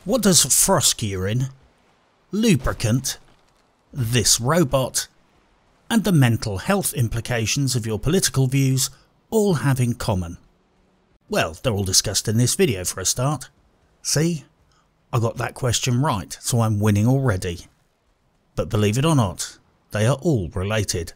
What does frosk urine, lubricant, this robot, and the mental health implications of your political views all have in common? Well, they're all discussed in this video for a start. See? I got that question right, so I'm winning already. But believe it or not, they are all related.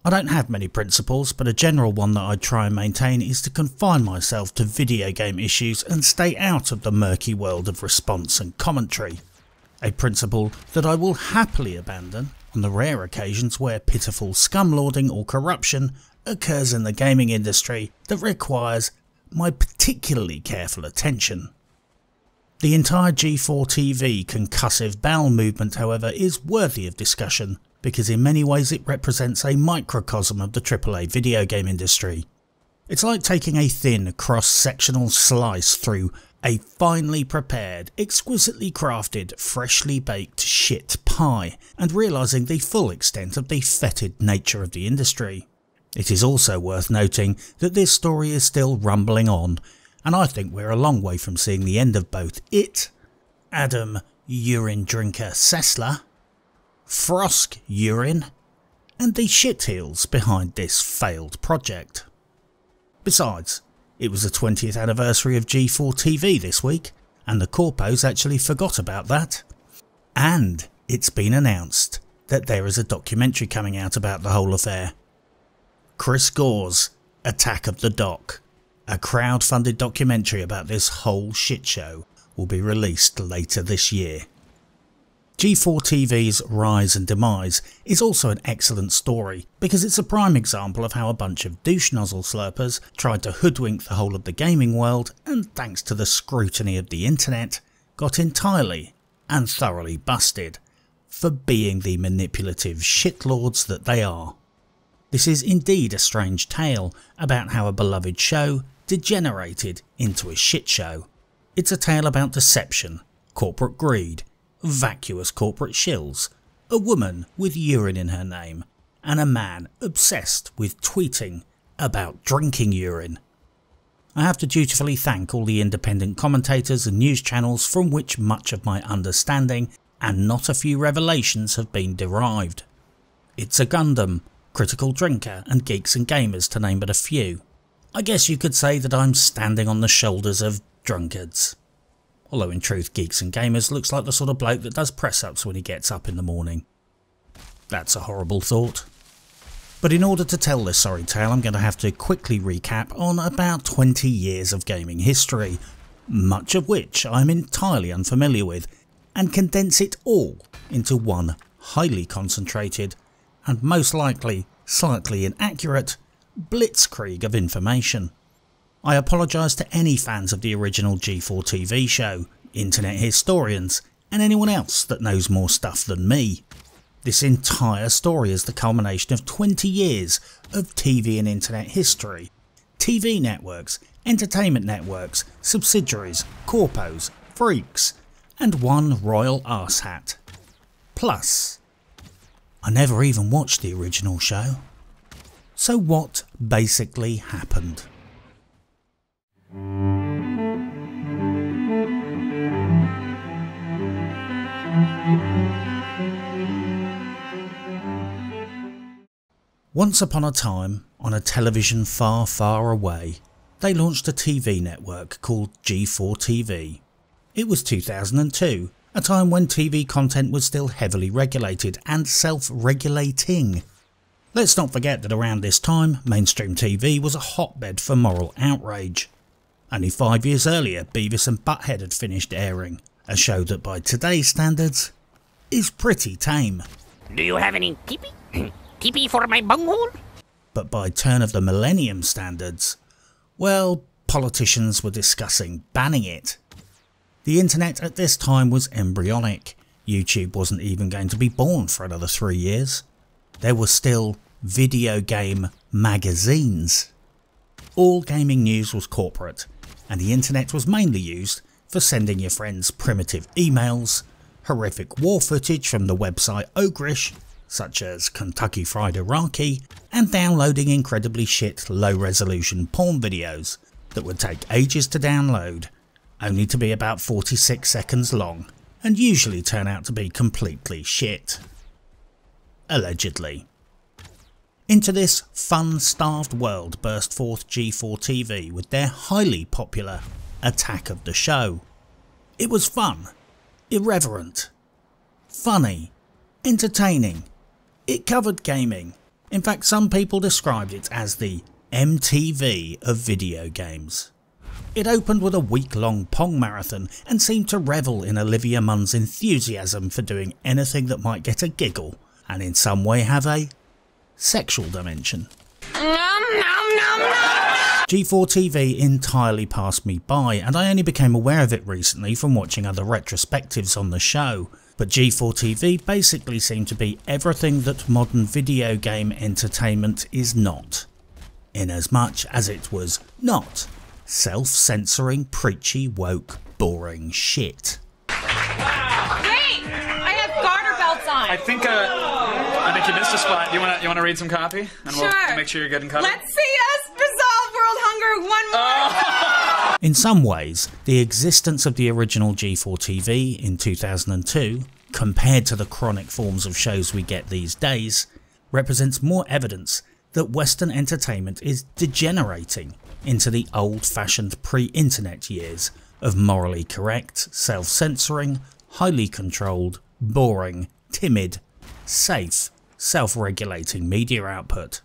I don't have many principles, but a general one that I try and maintain is to confine myself to video game issues and stay out of the murky world of response and commentary. A principle that I will happily abandon on the rare occasions where pitiful scumlording or corruption occurs in the gaming industry that requires my particularly careful attention. The entire G4TV concussive bowel movement, however, is worthy of discussion because in many ways it represents a microcosm of the AAA video game industry. It's like taking a thin cross-sectional slice through a finely prepared, exquisitely crafted, freshly baked shit pie and realising the full extent of the fetid nature of the industry. It is also worth noting that this story is still rumbling on, and I think we're a long way from seeing the end of both it, Adam Urine Drinker Sessler, Frosk Urine, and the shitheels behind this failed project. Besides, it was the 20th anniversary of G4TV this week, and the corpos actually forgot about that. And it's been announced that there is a documentary coming out about the whole affair. Chris Gore's Attack of the Doc, a crowd-funded documentary about this whole shit show, will be released later this year. G4TV's rise and demise is also an excellent story because it's a prime example of how a bunch of douche nozzle slurpers tried to hoodwink the whole of the gaming world and, thanks to the scrutiny of the internet, got entirely and thoroughly busted for being the manipulative shitlords that they are. This is indeed a strange tale about how a beloved show degenerated into a shit show. It's a tale about deception, corporate greed, vacuous corporate shills, a woman with urine in her name, and a man obsessed with tweeting about drinking urine. I have to dutifully thank all the independent commentators and news channels from which much of my understanding and not a few revelations have been derived. Itsagundam, Critical Drinker and Geeks and Gamers to name but a few. I guess you could say that I'm standing on the shoulders of drunkards. Although in truth Geeks and Gamers looks like the sort of bloke that does press-ups when he gets up in the morning. That's a horrible thought. But in order to tell this sorry tale I'm going to have to quickly recap on about 20 years of gaming history, much of which I'm entirely unfamiliar with, and condense it all into one highly concentrated and most likely slightly inaccurate blitzkrieg of information. I apologise to any fans of the original G4TV show, internet historians, and anyone else that knows more stuff than me. This entire story is the culmination of 20 years of TV and internet history, TV networks, entertainment networks, subsidiaries, corpos, freaks, and one royal arsehat. Plus, I never even watched the original show. So what basically happened? Once upon a time, on a television far, far away, they launched a TV network called G4TV. It was 2002, a time when TV content was still heavily regulated and self-regulating. Let's not forget that around this time, mainstream TV was a hotbed for moral outrage. Only 5 years earlier, Beavis and Butthead had finished airing, a show that by today's standards is pretty tame. Do you have any teepee? Teepee for my bunghole? But by turn of the millennium standards, well, politicians were discussing banning it. The internet at this time was embryonic. YouTube wasn't even going to be born for another 3 years. There were still video game magazines. All gaming news was corporate, and the internet was mainly used for sending your friends primitive emails, horrific war footage from the website Ogrish, such as Kentucky Fried Iraqi, and downloading incredibly shit low resolution porn videos that would take ages to download only to be about 46 seconds long, and usually turn out to be completely shit. Allegedly. Into this fun-starved world burst forth G4TV with their highly popular Attack of the Show. It was fun, irreverent, funny, entertaining. It covered gaming. In fact, some people described it as the MTV of video games. It opened with a week-long Pong marathon and seemed to revel in Olivia Munn's enthusiasm for doing anything that might get a giggle and in some way have a sexual dimension. G4TV entirely passed me by, and I only became aware of it recently from watching other retrospectives on the show. But G4TV basically seemed to be everything that modern video game entertainment is not, inasmuch as it was not self-censoring, preachy, woke, boring shit. Wait! I have garter belts on! I think you missed a spot. You wanna read some copy? And Sure. We'll make sure you're getting covered? Let's see us resolve world hunger one more! In some ways, the existence of the original G4TV in 2002, compared to the chronic forms of shows we get these days, represents more evidence that Western entertainment is degenerating into the old-fashioned pre-internet years of morally correct, self-censoring, highly controlled, boring, timid, safe, self-regulating media output.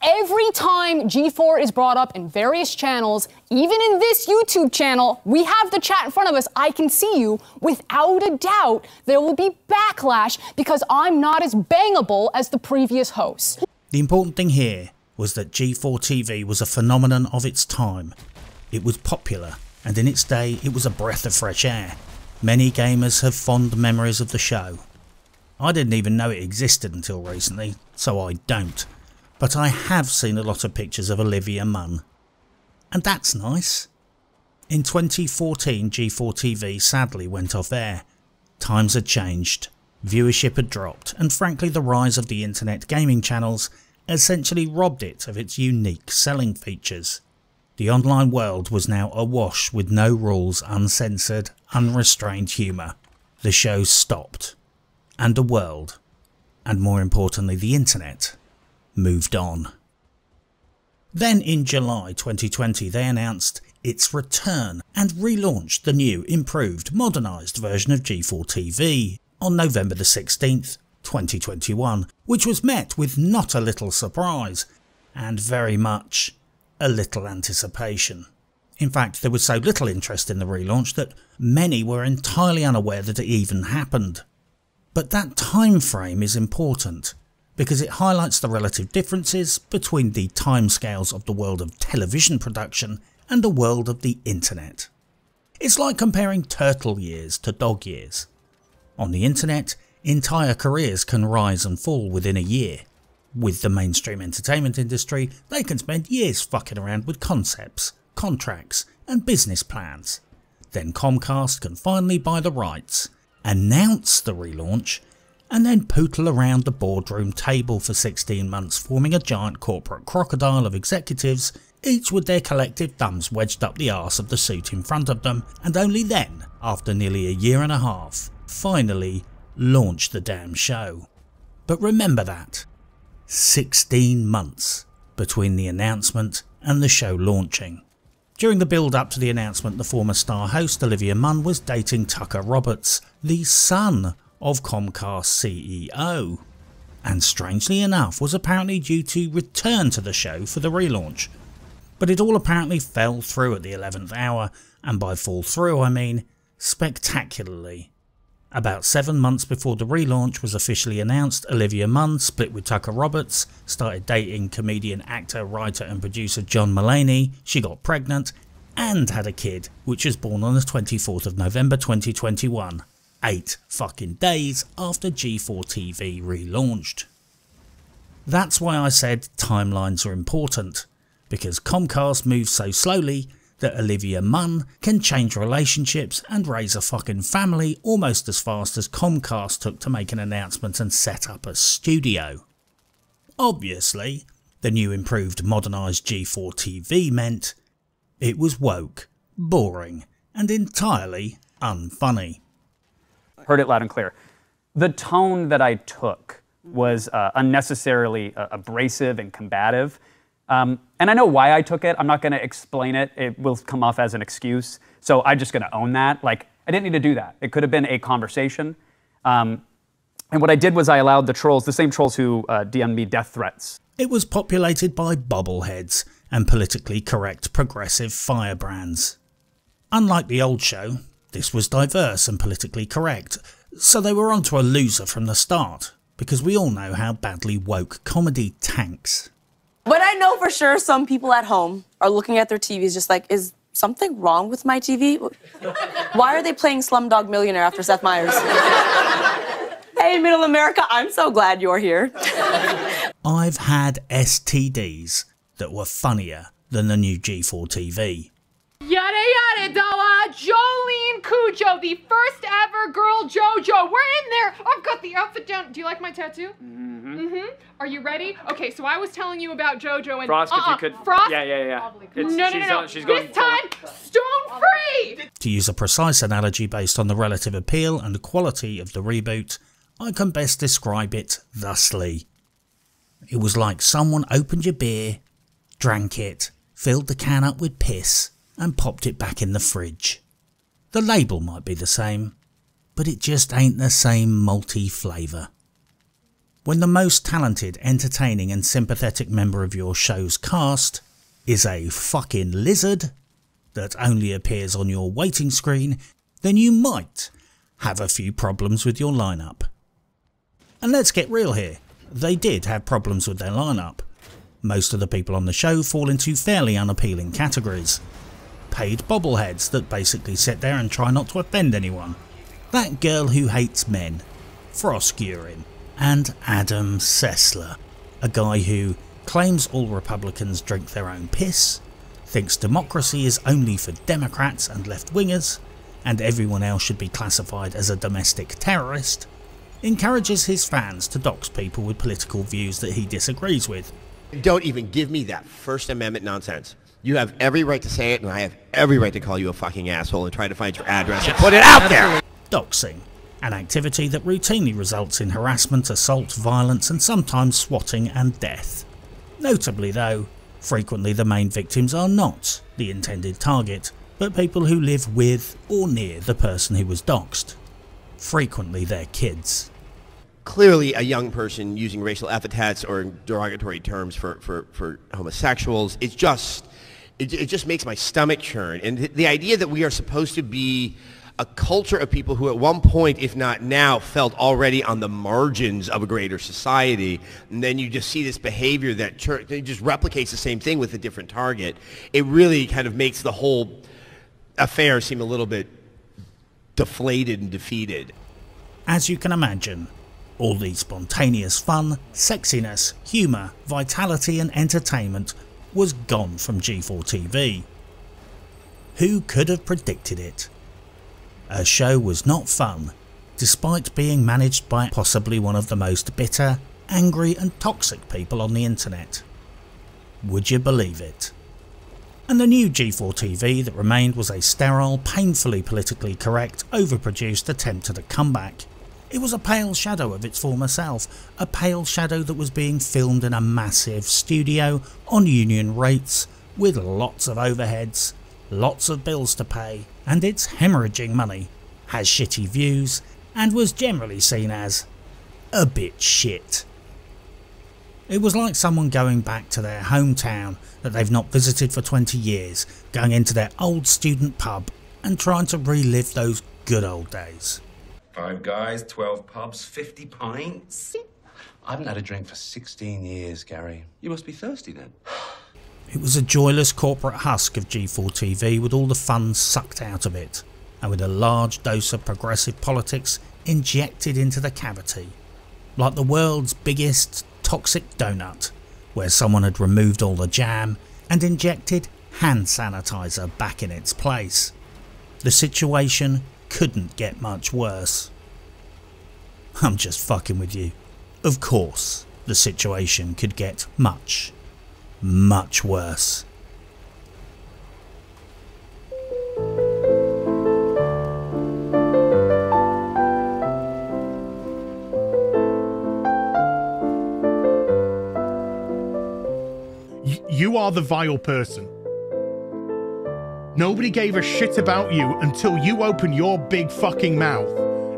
Every time G4 is brought up in various channels, even in this YouTube channel, we have the chat in front of us, I can see you, without a doubt there will be backlash because I'm not as bangable as the previous hosts. The important thing here was that G4TV was a phenomenon of its time. It was popular, and in its day it was a breath of fresh air. Many gamers have fond memories of the show. I didn't even know it existed until recently, so I don't. But I have seen a lot of pictures of Olivia Munn. And that's nice. In 2014, G4TV sadly went off air. Times had changed, viewership had dropped, and frankly the rise of the internet gaming channels essentially robbed it of its unique selling features. The online world was now awash with no rules, uncensored, unrestrained humour. The show stopped. And the world, and more importantly the internet, moved on. Then in July 2020 they announced its return and relaunched the new, improved, modernised version of G4TV on November the 16th, 2021, which was met with not a little surprise and very much a little anticipation. In fact, there was so little interest in the relaunch that many were entirely unaware that it even happened. But that time frame is important because it highlights the relative differences between the timescales of the world of television production and the world of the internet. It's like comparing turtle years to dog years. On the internet, entire careers can rise and fall within a year. With the mainstream entertainment industry, they can spend years fucking around with concepts, contracts and business plans. Then Comcast can finally buy the rights, announce the relaunch, and then pootle around the boardroom table for 16 months forming a giant corporate crocodile of executives, each with their collective thumbs wedged up the arse of the suit in front of them, and only then, after nearly a year and a half, finally launch the damn show. But remember that. 16 months between the announcement and the show launching. During the build up to the announcement, the former star host Olivia Munn was dating Tucker Roberts, the son of Comcast CEO, and strangely enough was apparently due to return to the show for the relaunch. But it all apparently fell through at the 11th hour, and by fall through I mean spectacularly. About 7 months before the relaunch was officially announced, Olivia Munn split with Tucker Roberts, started dating comedian, actor, writer and producer John Mulaney, she got pregnant and had a kid, which was born on the 24th of November 2021, 8 fucking days after G4TV relaunched. That's why I said timelines are important, because Comcast moves so slowly that Olivia Munn can change relationships and raise a fucking family almost as fast as Comcast took to make an announcement and set up a studio. Obviously, the new improved modernised G4TV meant it was woke, boring, and entirely unfunny. Heard it loud and clear. The tone that I took was unnecessarily abrasive and combative. And I know why I took it. I'm not going to explain it. It will come off as an excuse. So I'm just going to own that. Like, I didn't need to do that. It could have been a conversation. And what I did was I allowed the trolls, the same trolls who DM'd me death threats. It was populated by bobbleheads and politically correct progressive firebrands. Unlike the old show, this was diverse and politically correct, so they were onto a loser from the start, because we all know how badly woke comedy tanks. But I know for sure some people at home are looking at their TVs just like, is something wrong with my TV? Why are they playing Slumdog Millionaire after Seth Meyers? Hey, Middle America, I'm so glad you're here. I've had STDs that were funnier than the new G4TV. Yada yada dawa, Jolene Cujo, the first ever girl JoJo. We're in there. I've got the outfit down. Do you like my tattoo? Are you ready? Okay, so I was telling you about JoJo and Frost, if you could. Frost. Yeah. No. She's going. This time, stone free. To use a precise analogy based on the relative appeal and quality of the reboot, I can best describe it thusly. It was like someone opened your beer, drank it, filled the can up with piss, and popped it back in the fridge. The label might be the same, but it just ain't the same malty flavour. When the most talented, entertaining and sympathetic member of your show's cast is a fucking lizard that only appears on your waiting screen, then you might have a few problems with your lineup. And let's get real here, they did have problems with their lineup. Most of the people on the show fall into fairly unappealing categories. Paid bobbleheads that basically sit there and try not to offend anyone. That girl who hates men, Frost Urine, and Adam Sessler, a guy who claims all Republicans drink their own piss, thinks democracy is only for Democrats and left-wingers, and everyone else should be classified as a domestic terrorist, encourages his fans to dox people with political views that he disagrees with. Don't even give me that First Amendment nonsense. You have every right to say it, and I have every right to call you a fucking asshole and try to find your address and put it out there! Doxing, an activity that routinely results in harassment, assault, violence and sometimes swatting and death. Notably though, frequently the main victims are not the intended target, but people who live with or near the person who was doxed. Frequently their kids. Clearly a young person using racial epithets or derogatory terms for homosexuals, it just makes my stomach churn. And the idea that we are supposed to be a culture of people who at one point, if not now, felt already on the margins of a greater society, and then you just see this behavior that just replicates the same thing with a different target, it really kind of makes the whole affair seem a little bit deflated and defeated. As you can imagine, all the spontaneous fun, sexiness, humour, vitality and entertainment was gone from G4TV. Who could have predicted it? Her show was not fun, despite being managed by possibly one of the most bitter, angry and toxic people on the internet. Would you believe it? And the new G4TV that remained was a sterile, painfully politically correct, overproduced attempt at a comeback. It was a pale shadow of its former self, a pale shadow that was being filmed in a massive studio on union rates, with lots of overheads, lots of bills to pay, and it's hemorrhaging money, has shitty views, and was generally seen as a bit shit. It was like someone going back to their hometown that they've not visited for 20 years, going into their old student pub and trying to relive those good old days. 5 guys, 12 pubs, 50 pints. I haven't had a drink for 16 years, Gary. You must be thirsty then. It was a joyless corporate husk of G4TV with all the fun sucked out of it, and with a large dose of progressive politics injected into the cavity. Like the world's biggest toxic donut, where someone had removed all the jam and injected hand sanitizer back in its place. The situation couldn't get much worse. I'm just fucking with you. Of course, the situation could get much, much worse. are the vile person. Nobody gave a shit about you until you opened your big fucking mouth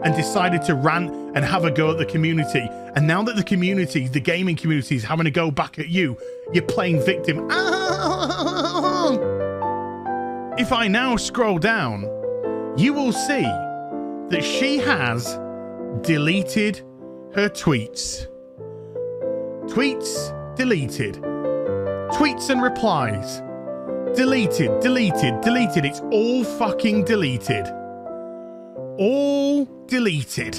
and decided to rant and have a go at the community. And now that the community, the gaming community, is having a go back at you, you're playing victim. If I now scroll down, you will see that she has deleted her tweets. Tweets deleted. Tweets and replies. Deleted, deleted, deleted. It's all fucking deleted. All deleted.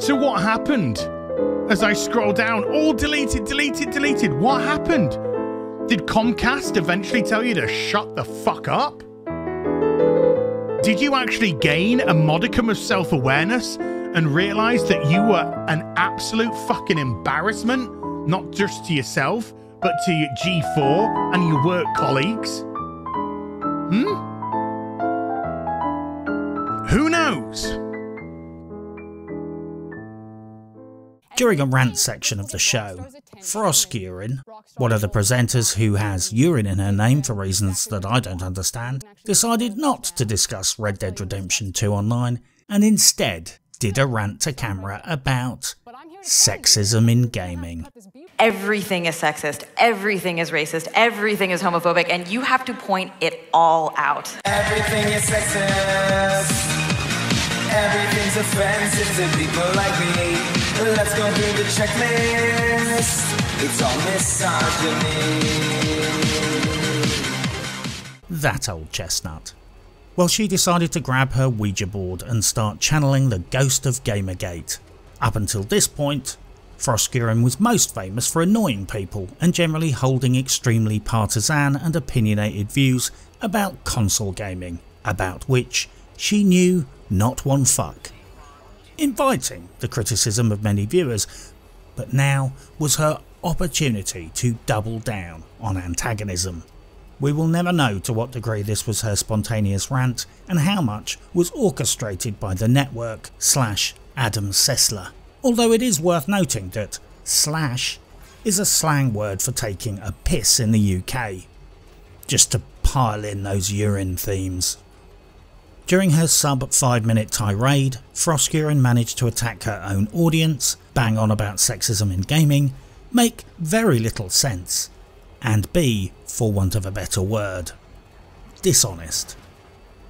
So what happened? As I scroll down, all deleted, deleted, deleted. What happened? Did Comcast eventually tell you to shut the fuck up? Did you actually gain a modicum of self-awareness and realize that you were an absolute fucking embarrassment, not just to yourself, but to your G4 and your work colleagues? Who knows? During a rant section of the show, Froskuryn, one of the presenters who has urine in her name for reasons that I don't understand, decided not to discuss Red Dead Redemption 2 online and instead did a rant to camera about sexism in gaming. Everything is sexist, everything is racist, everything is homophobic, and you have to point it all out. Everything is sexist. Everything's offensive to people like me. Let's go through the checklist. It's all misogyny. That old chestnut. Well, she decided to grab her Ouija board and start channeling the ghost of Gamergate. Up until this point, Froskuryn was most famous for annoying people and generally holding extremely partisan and opinionated views about console gaming, about which she knew not one fuck, inviting the criticism of many viewers, but now was her opportunity to double down on antagonism. We will never know to what degree this was her spontaneous rant and how much was orchestrated by the network / Adam Sessler, although it is worth noting that slash is a slang word for taking a piss in the UK, just to pile in those urine themes. During her sub 5 minute tirade, Froskuryn managed to attack her own audience, bang on about sexism in gaming, make very little sense, and be, for want of a better word, dishonest.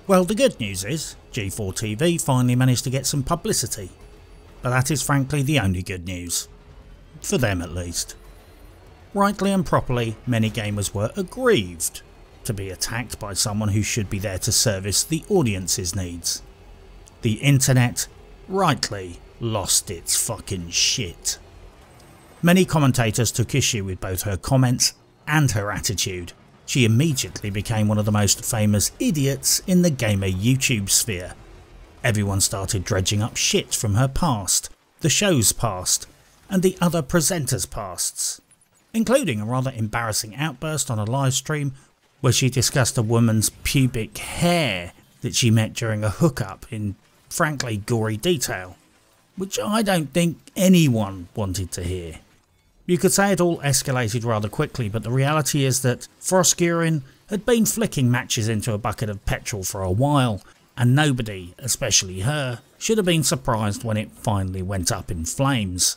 Well, the good news is G4TV finally managed to get some publicity, but that is frankly the only good news. For them at least. Rightly and properly, many gamers were aggrieved to be attacked by someone who should be there to service the audience's needs. The internet rightly lost its fucking shit. Many commentators took issue with both her comments and her attitude. She immediately became one of the most famous idiots in the gamer YouTube sphere. Everyone started dredging up shit from her past, the show's past, and the other presenters' pasts, including a rather embarrassing outburst on a live stream where she discussed a woman's pubic hair that she met during a hookup in frankly gory detail, which I don't think anyone wanted to hear. You could say it all escalated rather quickly, but the reality is that Froskuryn had been flicking matches into a bucket of petrol for a while, and nobody, especially her, should have been surprised when it finally went up in flames.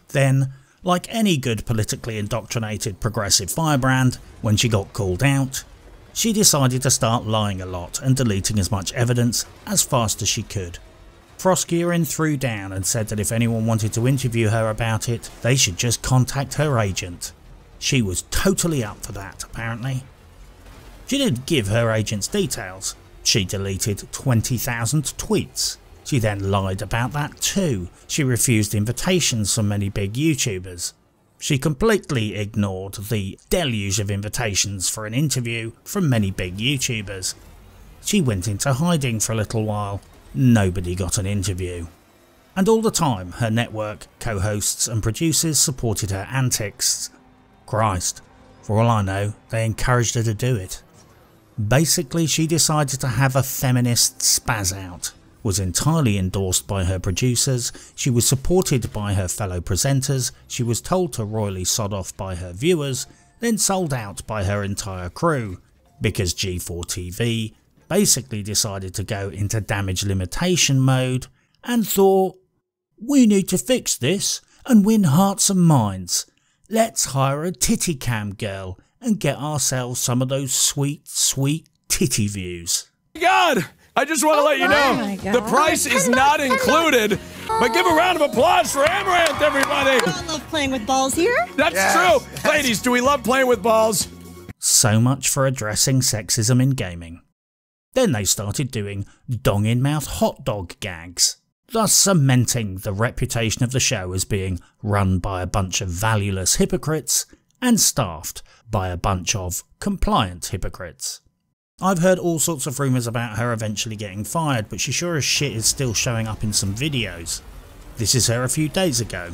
Then, like any good politically indoctrinated progressive firebrand, when she got called out, she decided to start lying a lot and deleting as much evidence as fast as she could. Froskuryn threw down and said that if anyone wanted to interview her about it, they should just contact her agent. She was totally up for that, apparently. She didn't give her agent's details. She deleted 20,000 tweets. She then lied about that too. She refused invitations from many big YouTubers. She completely ignored the deluge of invitations for an interview from many big YouTubers. She went into hiding for a little while. Nobody got an interview. And all the time her network, co-hosts and producers supported her antics. Christ, for all I know, they encouraged her to do it. Basically, she decided to have a feminist spaz out, was entirely endorsed by her producers, she was supported by her fellow presenters, she was told to royally sod off by her viewers, then sold out by her entire crew, because G4TV basically decided to go into damage limitation mode and thought, we need to fix this and win hearts and minds. Let's hire a titty cam girl and get ourselves some of those sweet, sweet titty views. God, I just want to let you know, the price is not included, but give a round of applause for Amaranth, everybody. We all love playing with balls here. That's true. Ladies, do we love playing with balls? So much for addressing sexism in gaming. Then they started doing dong-in-mouth hot dog gags, thus cementing the reputation of the show as being run by a bunch of valueless hypocrites and staffed by a bunch of compliant hypocrites. I've heard all sorts of rumours about her eventually getting fired, but she sure as shit is still showing up in some videos. This is her a few days ago.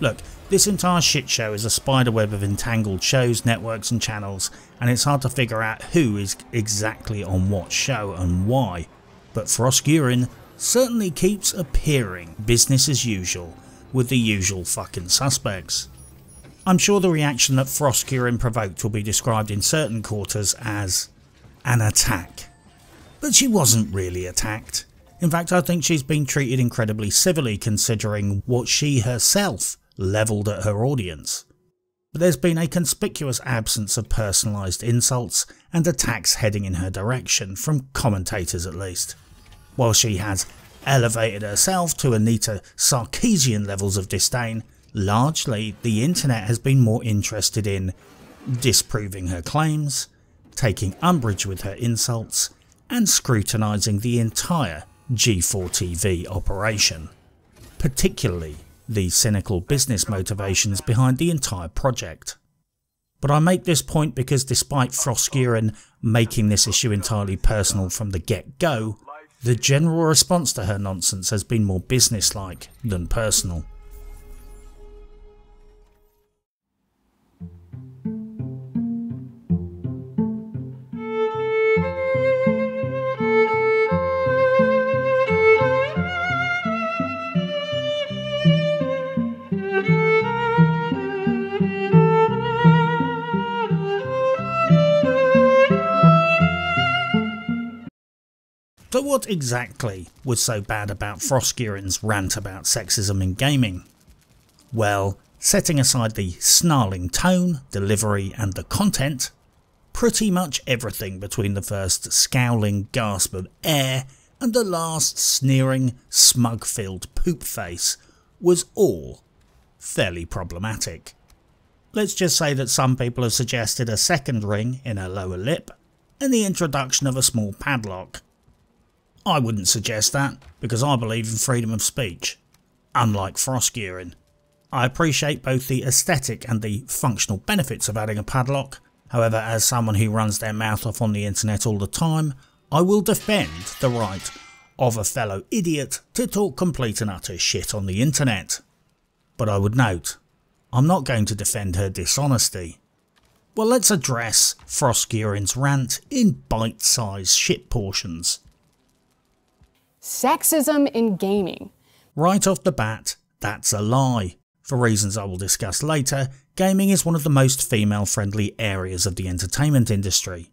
Look, this entire shit show is a spiderweb of entangled shows, networks and channels, and it's hard to figure out who is exactly on what show and why, but Froskurin certainly keeps appearing business as usual with the usual fucking suspects. I'm sure the reaction that Froskurin provoked will be described in certain quarters as an attack. But she wasn't really attacked. In fact, I think she's been treated incredibly civilly considering what she herself levelled at her audience. But there's been a conspicuous absence of personalised insults and attacks heading in her direction, from commentators at least. While she has elevated herself to Anita Sarkeesian levels of disdain, largely the internet has been more interested in disproving her claims, taking umbrage with her insults, and scrutinising the entire G4TV operation, particularly the cynical business motivations behind the entire project. But I make this point because despite Froskurin making this issue entirely personal from the get-go, the general response to her nonsense has been more businesslike than personal. So what exactly was so bad about Froskurin's rant about sexism in gaming? Well, setting aside the snarling tone, delivery and the content, pretty much everything between the first scowling gasp of air and the last sneering, smug-filled poop face was all fairly problematic. Let's just say that some people have suggested a second ring in her lower lip and the introduction of a small padlock. I wouldn't suggest that, because I believe in freedom of speech, unlike Froskurin. I appreciate both the aesthetic and the functional benefits of adding a padlock. However, as someone who runs their mouth off on the internet all the time, I will defend the right of a fellow idiot to talk complete and utter shit on the internet. But I would note, I'm not going to defend her dishonesty. Well, let's address Froskurin's rant in bite-sized shit portions. Sexism in gaming. Right off the bat, that's a lie. For reasons I will discuss later, gaming is one of the most female-friendly areas of the entertainment industry.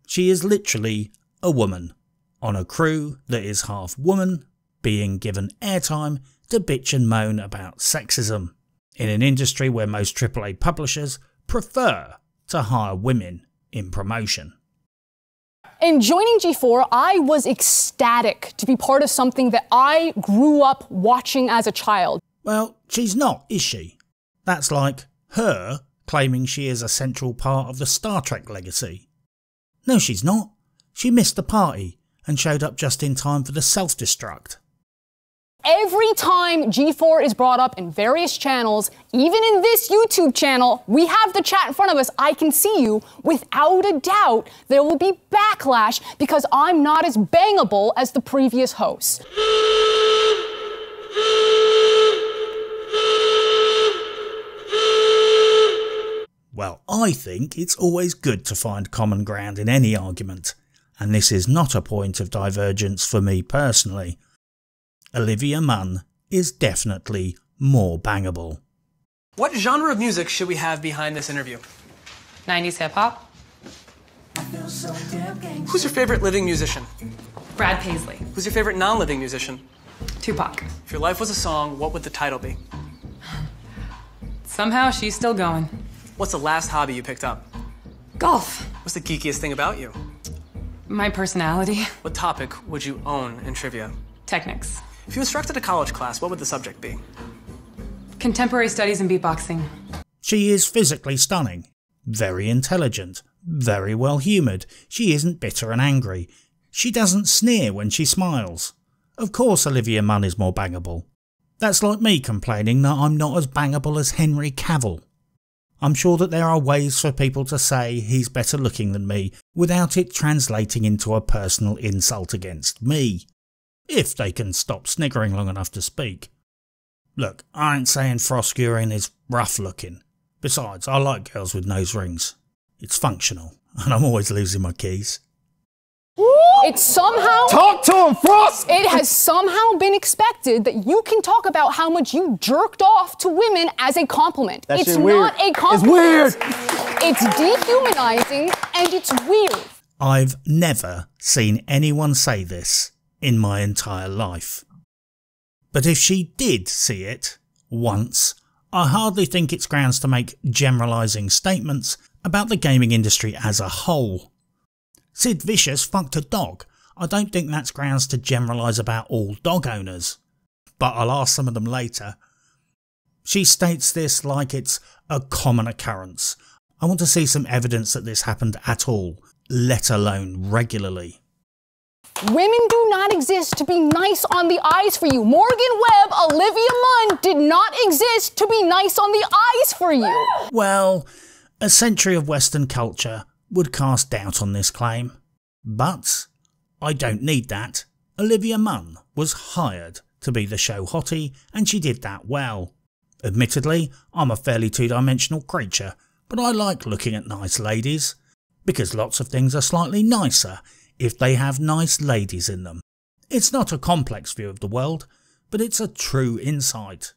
She is literally a woman, on a crew that is half woman, being given airtime to bitch and moan about sexism, in an industry where most AAA publishers prefer to hire women in promotion. In joining G4, I was ecstatic to be part of something that I grew up watching as a child. Well, she's not, is she? That's like her claiming she is a central part of the Star Trek legacy. No, she's not. She missed the party and showed up just in time for the self-destruct. Every time G4 is brought up in various channels, even in this YouTube channel, we have the chat in front of us. I can see you. Without a doubt, there will be backlash because I'm not as bangable as the previous host. Well, I think it's always good to find common ground in any argument, and this is not a point of divergence for me personally. Olivia Munn is definitely more bangable. What genre of music should we have behind this interview? 90s hip hop. Who's your favorite living musician? Brad Paisley. Who's your favorite non-living musician? Tupac. If your life was a song, what would the title be? Somehow she's still going. What's the last hobby you picked up? Golf. What's the geekiest thing about you? My personality. What topic would you own in trivia? Technics. If you instructed a college class, what would the subject be? Contemporary studies and beatboxing. She is physically stunning, very intelligent, very well humoured. She isn't bitter and angry. She doesn't sneer when she smiles. Of course Olivia Munn is more bangable. That's like me complaining that I'm not as bangable as Henry Cavill. I'm sure that there are ways for people to say he's better looking than me without it translating into a personal insult against me. If they can stop sniggering long enough to speak. Look, I ain't saying Froskurin is rough looking. Besides, I like girls with nose rings. It's functional, and I'm always losing my keys. It's somehow... Talk to him, Frost! It has somehow been expected that you can talk about how much you jerked off to women as a compliment. That It's shit weird. not a compliment. It's weird! It's dehumanizing, and it's weird. I've never seen anyone say this in my entire life. But if she did see it once, I hardly think it's grounds to make generalising statements about the gaming industry as a whole. Sid Vicious fucked a dog. I don't think that's grounds to generalise about all dog owners. But I'll ask some of them later. She states this like it's a common occurrence. I want to see some evidence that this happened at all, let alone regularly. Women do not exist to be nice on the eyes for you. Morgan Webb, Olivia Munn did not exist to be nice on the eyes for you. Well, a century of Western culture would cast doubt on this claim. But I don't need that. Olivia Munn was hired to be the show hottie, and she did that well. Admittedly, I'm a fairly two-dimensional creature, but I like looking at nice ladies, because lots of things are slightly nicer if they have nice ladies in them. It's not a complex view of the world, but it's a true insight.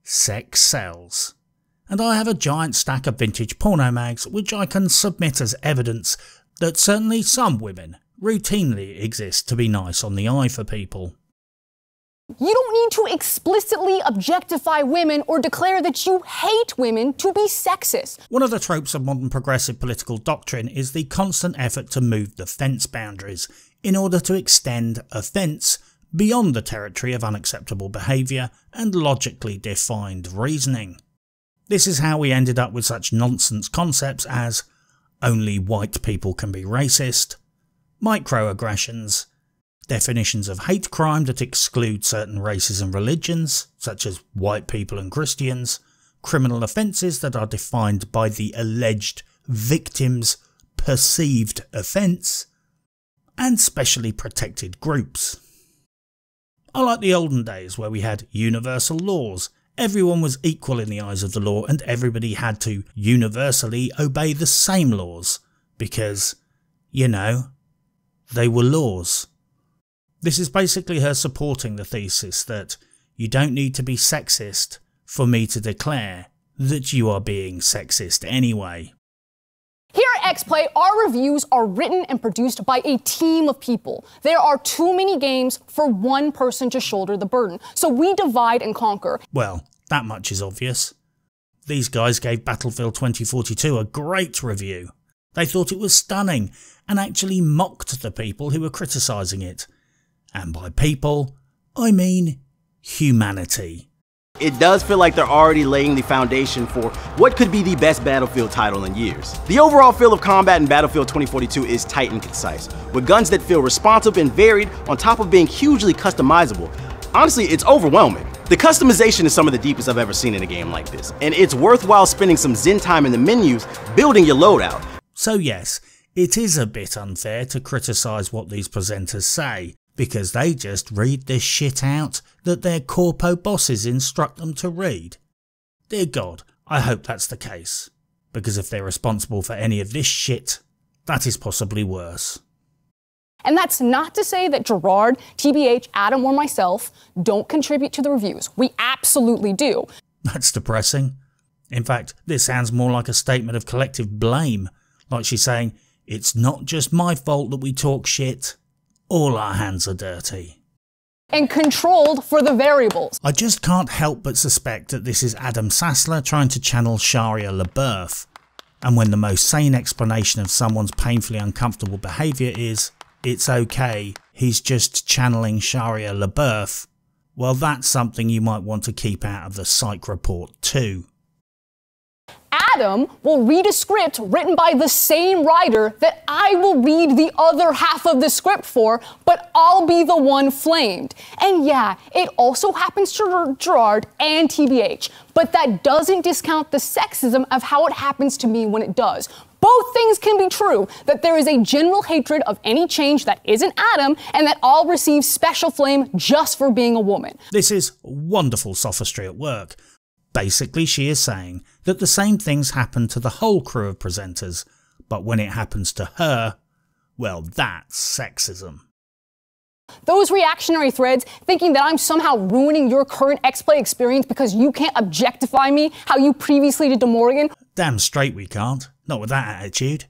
Sex sells. And I have a giant stack of vintage porno mags which I can submit as evidence that certainly some women routinely exist to be nice on the eye for people. You don't need to explicitly objectify women or declare that you hate women to be sexist. One of the tropes of modern progressive political doctrine is the constant effort to move the fence boundaries in order to extend offence beyond the territory of unacceptable behaviour and logically defined reasoning. This is how we ended up with such nonsense concepts as only white people can be racist, microaggressions, definitions of hate crime that exclude certain races and religions, such as white people and Christians, criminal offences that are defined by the alleged victim's perceived offence, and specially protected groups. I like the olden days where we had universal laws. Everyone was equal in the eyes of the law and everybody had to universally obey the same laws because, you know, they were laws. This is basically her supporting the thesis that you don't need to be sexist for me to declare that you are being sexist anyway. Here at XPlay, our reviews are written and produced by a team of people. There are too many games for one person to shoulder the burden, so we divide and conquer. Well, that much is obvious. These guys gave Battlefield 2042 a great review. They thought it was stunning and actually mocked the people who were criticising it. And by people, I mean humanity. It does feel like they're already laying the foundation for what could be the best Battlefield title in years. The overall feel of combat in Battlefield 2042 is tight and concise, with guns that feel responsive and varied on top of being hugely customizable. Honestly, it's overwhelming. The customization is some of the deepest I've ever seen in a game like this, and it's worthwhile spending some zen time in the menus building your loadout. So yes, it is a bit unfair to criticise what these presenters say, because they just read this shit out that their corpo bosses instruct them to read. Dear God, I hope that's the case, because if they're responsible for any of this shit, that is possibly worse. And that's not to say that Gerard, TBH, Adam, or myself don't contribute to the reviews. We absolutely do. That's depressing. In fact, this sounds more like a statement of collective blame, like she's saying, it's not just my fault that we talk shit, all our hands are dirty. And controlled for the variables. I just can't help but suspect that this is Adam Sassler trying to channel Sharia LaBeouf, and when the most sane explanation of someone's painfully uncomfortable behaviour is, it's okay, he's just channeling Sharia LaBeouf, well that's something you might want to keep out of the psych report too. Adam will read a script written by the same writer that I will read the other half of the script for, but I'll be the one flamed. And yeah, it also happens to Gerard and TBH, but that doesn't discount the sexism of how it happens to me when it does. Both things can be true, that there is a general hatred of any change that isn't Adam, and that I'll receive special flame just for being a woman. This is wonderful sophistry at work. Basically, she is saying that the same things happen to the whole crew of presenters, but when it happens to her, well, that's sexism. Those reactionary threads thinking that I'm somehow ruining your current X-Play experience because you can't objectify me how you previously did to Morgan. Damn straight we can't, not with that attitude.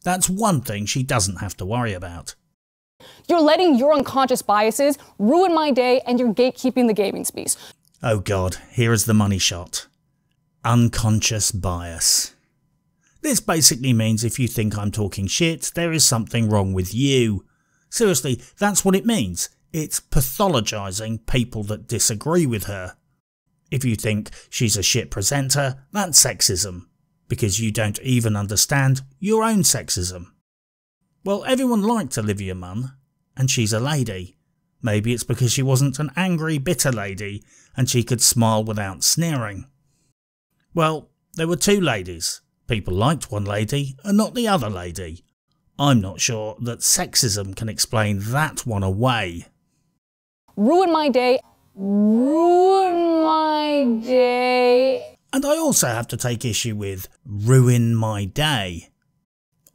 That's one thing she doesn't have to worry about. You're letting your unconscious biases ruin my day and you're gatekeeping the gaming space. Oh god, here is the money shot. Unconscious bias. This basically means if you think I'm talking shit, there is something wrong with you. Seriously, that's what it means. It's pathologising people that disagree with her. If you think she's a shit presenter, that's sexism, because you don't even understand your own sexism. Well, everyone liked Olivia Munn, and she's a lady. Maybe it's because she wasn't an angry, bitter lady, and she could smile without sneering. Well, there were two ladies. People liked one lady and not the other lady. I'm not sure that sexism can explain that one away. Ruin my day. Ruin my day. And I also have to take issue with ruin my day.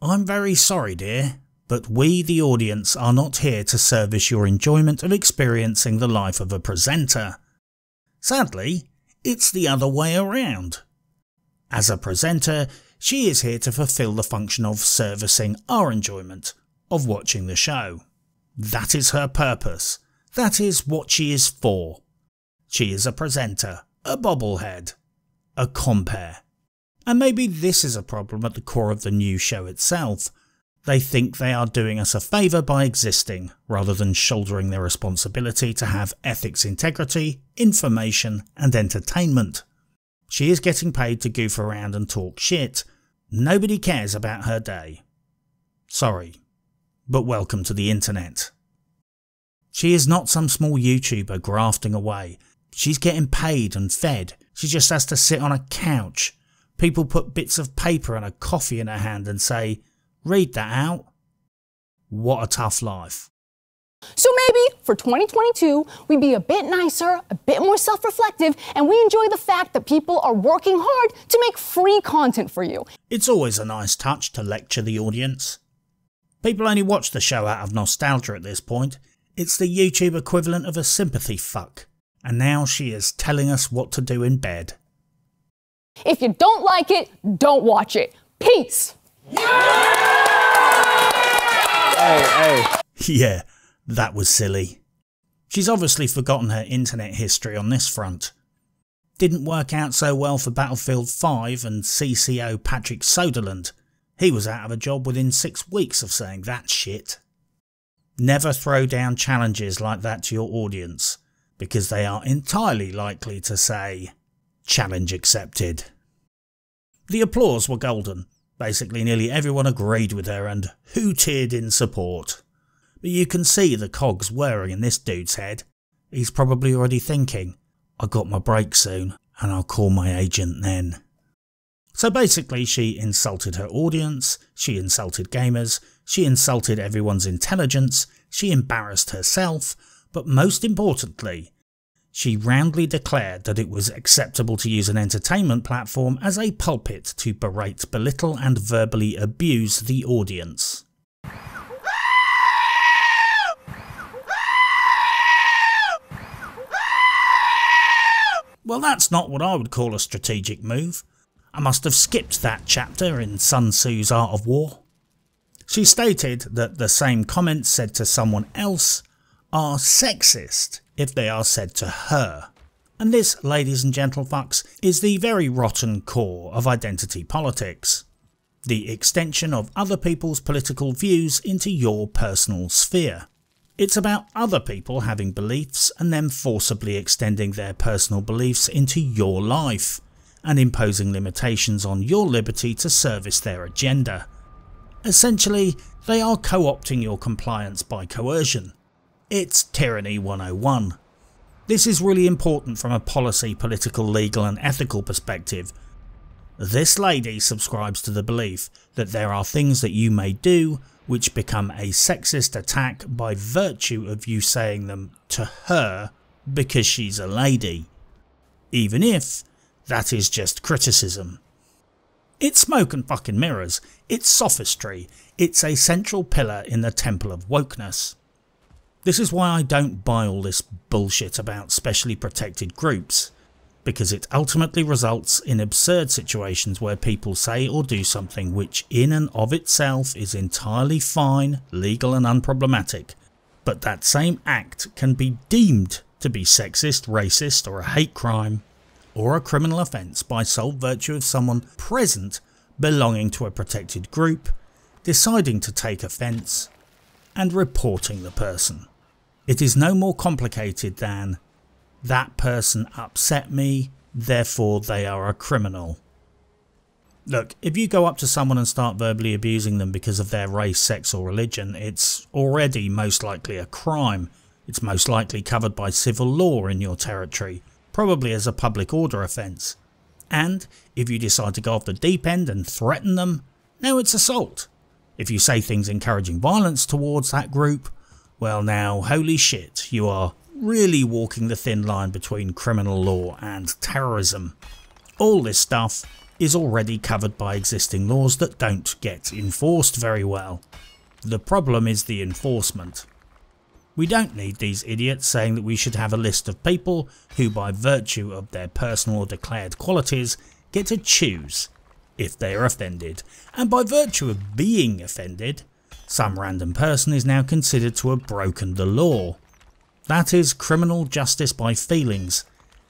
I'm very sorry, dear, but we, the audience, are not here to service your enjoyment of experiencing the life of a presenter. Sadly, it's the other way around. As a presenter, she is here to fulfill the function of servicing our enjoyment of watching the show. That is her purpose. That is what she is for. She is a presenter, a bobblehead, a compere. And maybe this is a problem at the core of the new show itself. They think they are doing us a favour by existing, rather than shouldering their responsibility to have ethics, integrity, information and entertainment. She is getting paid to goof around and talk shit. Nobody cares about her day. Sorry, but welcome to the internet. She is not some small YouTuber grafting away. She's getting paid and fed. She just has to sit on a couch. People put bits of paper and a coffee in her hand and say, "Read that out." What a tough life. So maybe for 2022, we be a bit nicer, a bit more self-reflective, and we enjoy the fact that people are working hard to make free content for you. It's always a nice touch to lecture the audience. People only watch the show out of nostalgia at this point. It's the YouTube equivalent of a sympathy fuck. And now she is telling us what to do in bed. If you don't like it, don't watch it. Peace! Hey. Yeah, that was silly. She's obviously forgotten her internet history on this front. Didn't work out so well for Battlefield 5 and CCO Patrick Soderlund. He was out of a job within 6 weeks of saying that shit. Never throw down challenges like that to your audience, because they are entirely likely to say, "Challenge accepted." The applause were golden. Basically nearly everyone agreed with her and hooted in support. But you can see the cogs whirring in this dude's head. He's probably already thinking, "I got my break soon and I'll call my agent then." So basically she insulted her audience, she insulted gamers, she insulted everyone's intelligence, she embarrassed herself, but most importantly, she roundly declared that it was acceptable to use an entertainment platform as a pulpit to berate, belittle and verbally abuse the audience. Well, that's not what I would call a strategic move. I must have skipped that chapter in Sun Tzu's Art of War. She stated that the same comments said to someone else are sexist if they are said to her. And this, ladies and gentlefucks, is the very rotten core of identity politics. The extension of other people's political views into your personal sphere. It's about other people having beliefs and then forcibly extending their personal beliefs into your life, and imposing limitations on your liberty to service their agenda. Essentially, they are co-opting your compliance by coercion. It's Tyranny 101. This is really important from a policy, political, legal and ethical perspective. This lady subscribes to the belief that there are things that you may do which become a sexist attack by virtue of you saying them to her because she's a lady, even if that is just criticism. It's smoke and fucking mirrors, it's sophistry, it's a central pillar in the temple of wokeness. This is why I don't buy all this bullshit about specially protected groups, because it ultimately results in absurd situations where people say or do something which in and of itself is entirely fine, legal and unproblematic, but that same act can be deemed to be sexist, racist or a hate crime, or a criminal offence by sole virtue of someone present belonging to a protected group, deciding to take offence, and reporting the person. It is no more complicated than, that person upset me, therefore they are a criminal. Look, if you go up to someone and start verbally abusing them because of their race, sex or religion, it's already most likely a crime. It's most likely covered by civil law in your territory, probably as a public order offence. And if you decide to go off the deep end and threaten them, now it's assault. If you say things encouraging violence towards that group, well now, holy shit, you are really walking the thin line between criminal law and terrorism. All this stuff is already covered by existing laws that don't get enforced very well. The problem is the enforcement. We don't need these idiots saying that we should have a list of people who by virtue of their personal or declared qualities get to choose if they are offended, and by virtue of being offended, some random person is now considered to have broken the law. That is criminal justice by feelings,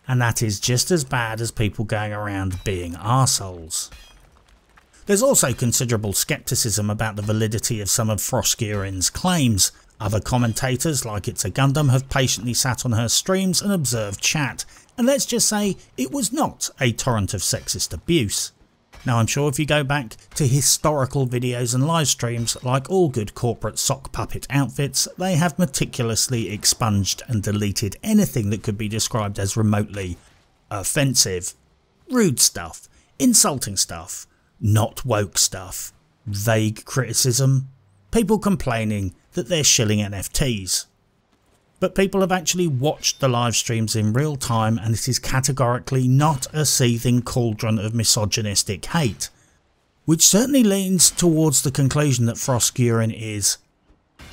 and that is just as bad as people going around being arseholes. There's also considerable scepticism about the validity of some of Froskurin's claims. Other commentators like Itsagundam have patiently sat on her streams and observed chat, and let's just say it was not a torrent of sexist abuse. Now I'm sure if you go back to historical videos and live streams, like all good corporate sock puppet outfits, they have meticulously expunged and deleted anything that could be described as remotely offensive, rude stuff, insulting stuff, not woke stuff, vague criticism, people complaining that they're shilling NFTs. But people have actually watched the live streams in real time, and it is categorically not a seething cauldron of misogynistic hate, which certainly leans towards the conclusion that Froskurin is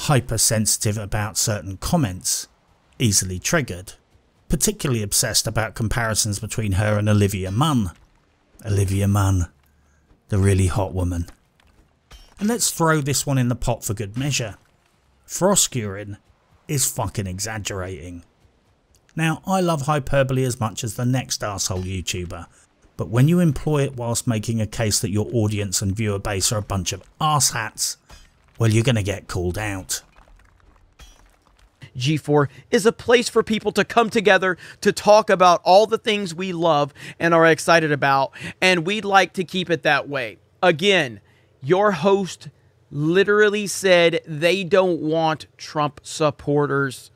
hypersensitive about certain comments, easily triggered, particularly obsessed about comparisons between her and Olivia Munn. Olivia Munn, the really hot woman. And let's throw this one in the pot for good measure. Froskurin is fucking exaggerating. Now, I love hyperbole as much as the next arsehole YouTuber, but when you employ it whilst making a case that your audience and viewer base are a bunch of arse-hats, well, you're gonna get called out. G4 is a place for people to come together to talk about all the things we love and are excited about, and we'd like to keep it that way. Again, your host literally said they don't want Trump supporters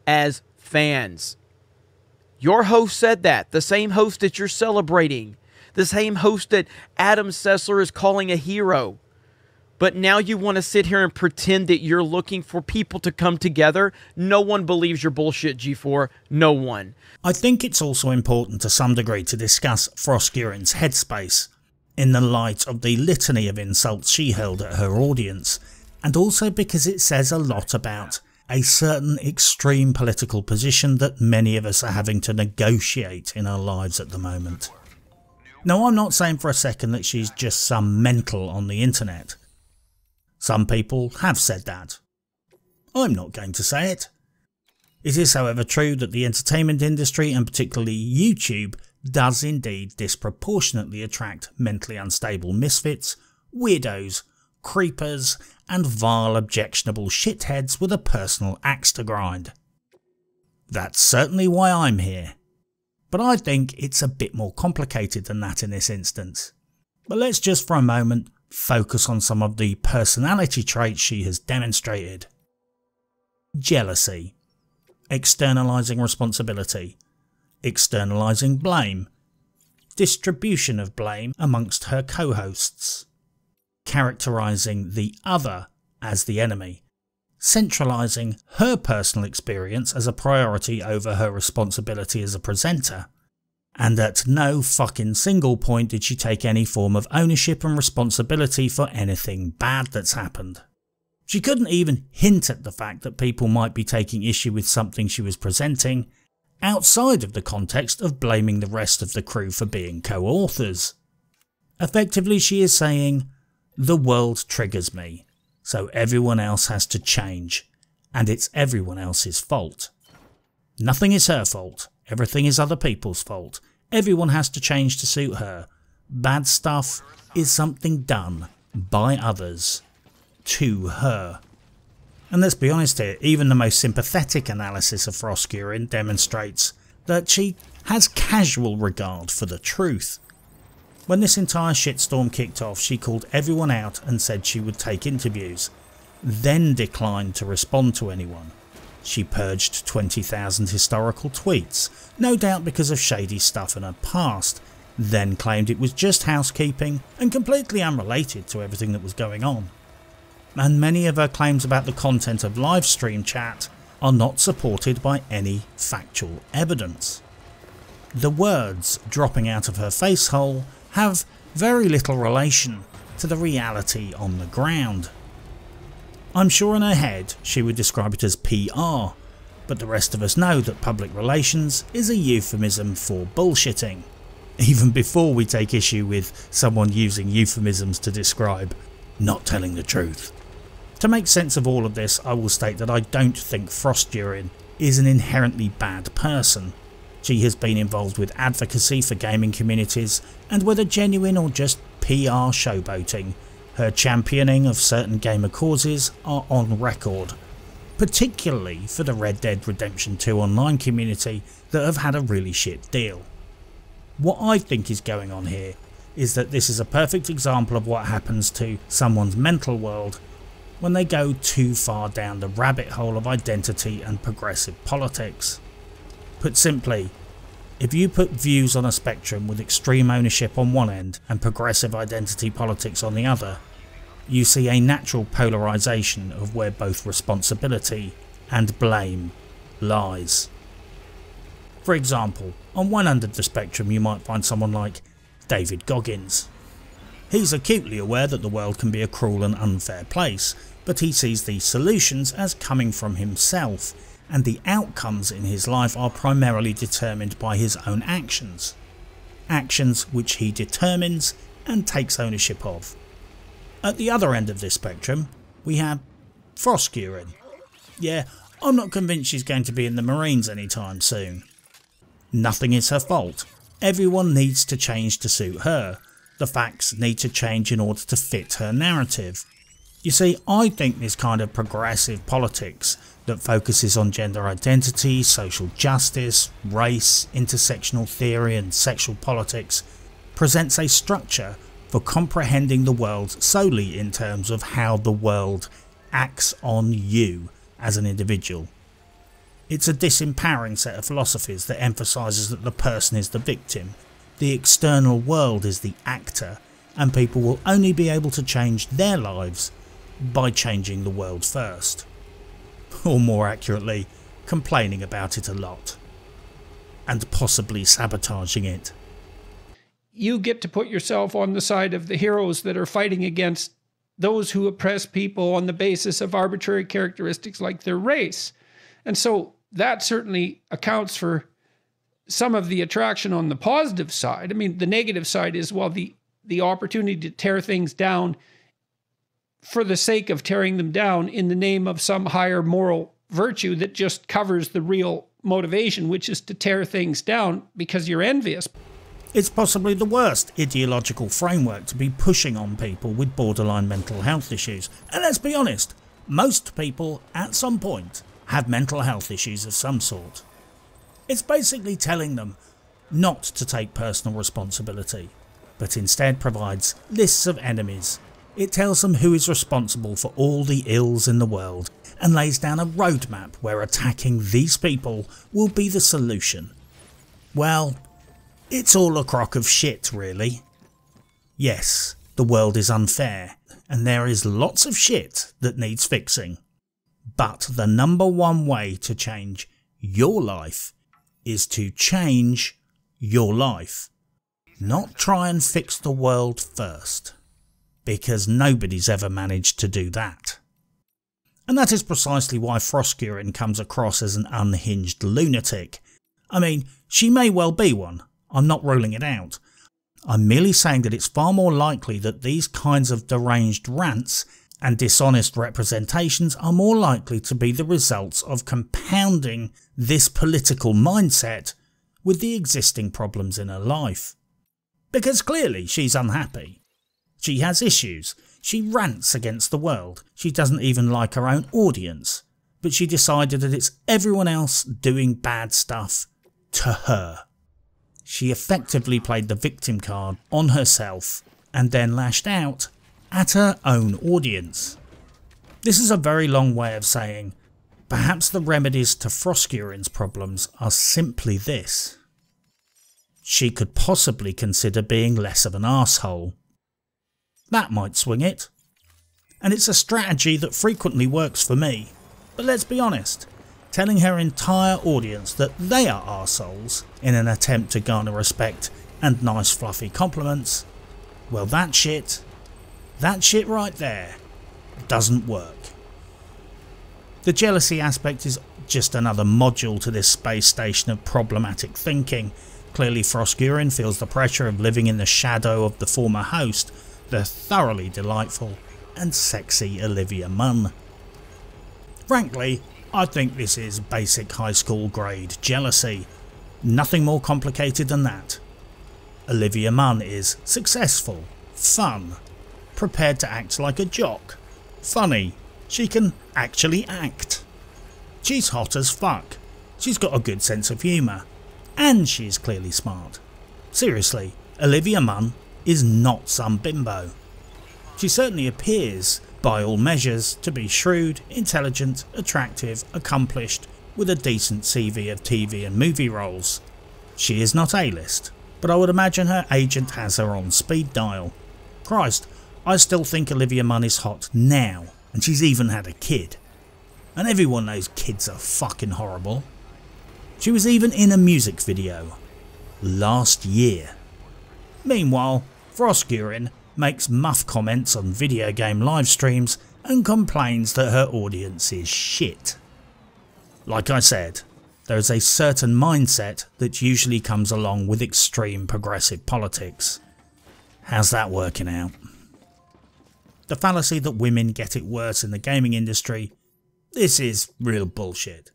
as fans. Your host said that. The same host that you're celebrating. The same host that Adam Sessler is calling a hero. But now you want to sit here and pretend that you're looking for people to come together? No one believes your bullshit, G4. No one. I think it's also important to some degree to discuss Froskurin's headspace in the light of the litany of insults she hurled at her audience, and also because it says a lot about a certain extreme political position that many of us are having to negotiate in our lives at the moment. Now, I'm not saying for a second that she's just some mental on the internet. Some people have said that. I'm not going to say it. It is, however, true that the entertainment industry, and particularly YouTube, does indeed disproportionately attract mentally unstable misfits, weirdos, creepers, and vile, objectionable shitheads with a personal axe to grind. That's certainly why I'm here. But I think it's a bit more complicated than that in this instance. But let's just for a moment focus on some of the personality traits she has demonstrated. Jealousy, externalizing responsibility, externalizing blame, distribution of blame amongst her co-hosts, characterizing the other as the enemy, centralizing her personal experience as a priority over her responsibility as a presenter, and at no fucking single point did she take any form of ownership and responsibility for anything bad that's happened. She couldn't even hint at the fact that people might be taking issue with something she was presenting, outside of the context of blaming the rest of the crew for being co-authors. Effectively, she is saying, the world triggers me, so everyone else has to change, and it's everyone else's fault. Nothing is her fault, everything is other people's fault, everyone has to change to suit her. Bad stuff is something done by others to her. And let's be honest here, even the most sympathetic analysis of Froskurin demonstrates that she has casual regard for the truth. When this entire shitstorm kicked off, she called everyone out and said she would take interviews, then declined to respond to anyone. She purged 20,000 historical tweets, no doubt because of shady stuff in her past, then claimed it was just housekeeping and completely unrelated to everything that was going on. And many of her claims about the content of live stream chat are not supported by any factual evidence. The words dropping out of her face hole have very little relation to the reality on the ground. I'm sure in her head she would describe it as PR, but the rest of us know that public relations is a euphemism for bullshitting, even before we take issue with someone using euphemisms to describe not telling the truth. To make sense of all of this, I will state that I don't think Froskurin is an inherently bad person. She has been involved with advocacy for gaming communities, and whether genuine or just PR showboating, her championing of certain gamer causes are on record, particularly for the Red Dead Redemption 2 online community that have had a really shit deal. What I think is going on here is that this is a perfect example of what happens to someone's mental world when they go too far down the rabbit hole of identity and progressive politics. Put simply, if you put views on a spectrum with extreme ownership on one end and progressive identity politics on the other, you see a natural polarisation of where both responsibility and blame lies. For example, on one end of the spectrum you might find someone like David Goggins. He's acutely aware that the world can be a cruel and unfair place, but he sees the solutions as coming from himself, and the outcomes in his life are primarily determined by his own actions. Actions which he determines and takes ownership of. At the other end of this spectrum, we have Froskurin. Yeah, I'm not convinced she's going to be in the Marines anytime soon. Nothing is her fault. Everyone needs to change to suit her. The facts need to change in order to fit her narrative. You see, I think this kind of progressive politics that focuses on gender identity, social justice, race, intersectional theory and sexual politics presents a structure for comprehending the world solely in terms of how the world acts on you as an individual. It's a disempowering set of philosophies that emphasises that the person is the victim, the external world is the actor, and people will only be able to change their lives by changing the world first. Or more accurately, complaining about it a lot. And possibly sabotaging it. You get to put yourself on the side of the heroes that are fighting against those who oppress people on the basis of arbitrary characteristics like their race. And so that certainly accounts for some of the attraction on the positive side. I mean, the negative side is, well, the opportunity to tear things down for the sake of tearing them down in the name of some higher moral virtue that just covers the real motivation, which is to tear things down because you're envious. It's possibly the worst ideological framework to be pushing on people with borderline mental health issues. And let's be honest, most people at some point have mental health issues of some sort. It's basically telling them not to take personal responsibility, but instead provides lists of enemies. It tells them who is responsible for all the ills in the world and lays down a roadmap where attacking these people will be the solution. Well, it's all a crock of shit, really. Yes, the world is unfair, and there is lots of shit that needs fixing. But the number one way to change your life is to change your life. Not try and fix the world first, because nobody's ever managed to do that. And that is precisely why Froskurin comes across as an unhinged lunatic. I mean, she may well be one. I'm not ruling it out. I'm merely saying that it's far more likely that these kinds of deranged rants and dishonest representations are more likely to be the results of compounding this political mindset with the existing problems in her life. Because clearly she's unhappy. She has issues. She rants against the world. She doesn't even like her own audience. But she decided that it's everyone else doing bad stuff to her. She effectively played the victim card on herself and then lashed out at her own audience. This is a very long way of saying perhaps the remedies to Froskurin's problems are simply this. She could possibly consider being less of an arsehole. That might swing it. And it's a strategy that frequently works for me. But let's be honest, telling her entire audience that they are arseholes in an attempt to garner respect and nice fluffy compliments, well, that shit right there doesn't work. The jealousy aspect is just another module to this space station of problematic thinking. Clearly Froskurin feels the pressure of living in the shadow of the former host, the thoroughly delightful and sexy Olivia Munn. Frankly, I think this is basic high school grade jealousy. Nothing more complicated than that. Olivia Munn is successful, fun, prepared to act like a jock, funny, she can actually act. She's hot as fuck, she's got a good sense of humour, and she's clearly smart. Seriously, Olivia Munn is not some bimbo. She certainly appears, by all measures, to be shrewd, intelligent, attractive, accomplished, with a decent CV of TV and movie roles. She is not A-list, but I would imagine her agent has her on speed dial. Christ, I still think Olivia Munn is hot now, and she's even had a kid. And everyone knows kids are fucking horrible. She was even in a music video last year. Meanwhile, Froskurin makes muff comments on video game live streams and complains that her audience is shit. Like I said, there is a certain mindset that usually comes along with extreme progressive politics. How's that working out? The fallacy that women get it worse in the gaming industry, this is real bullshit.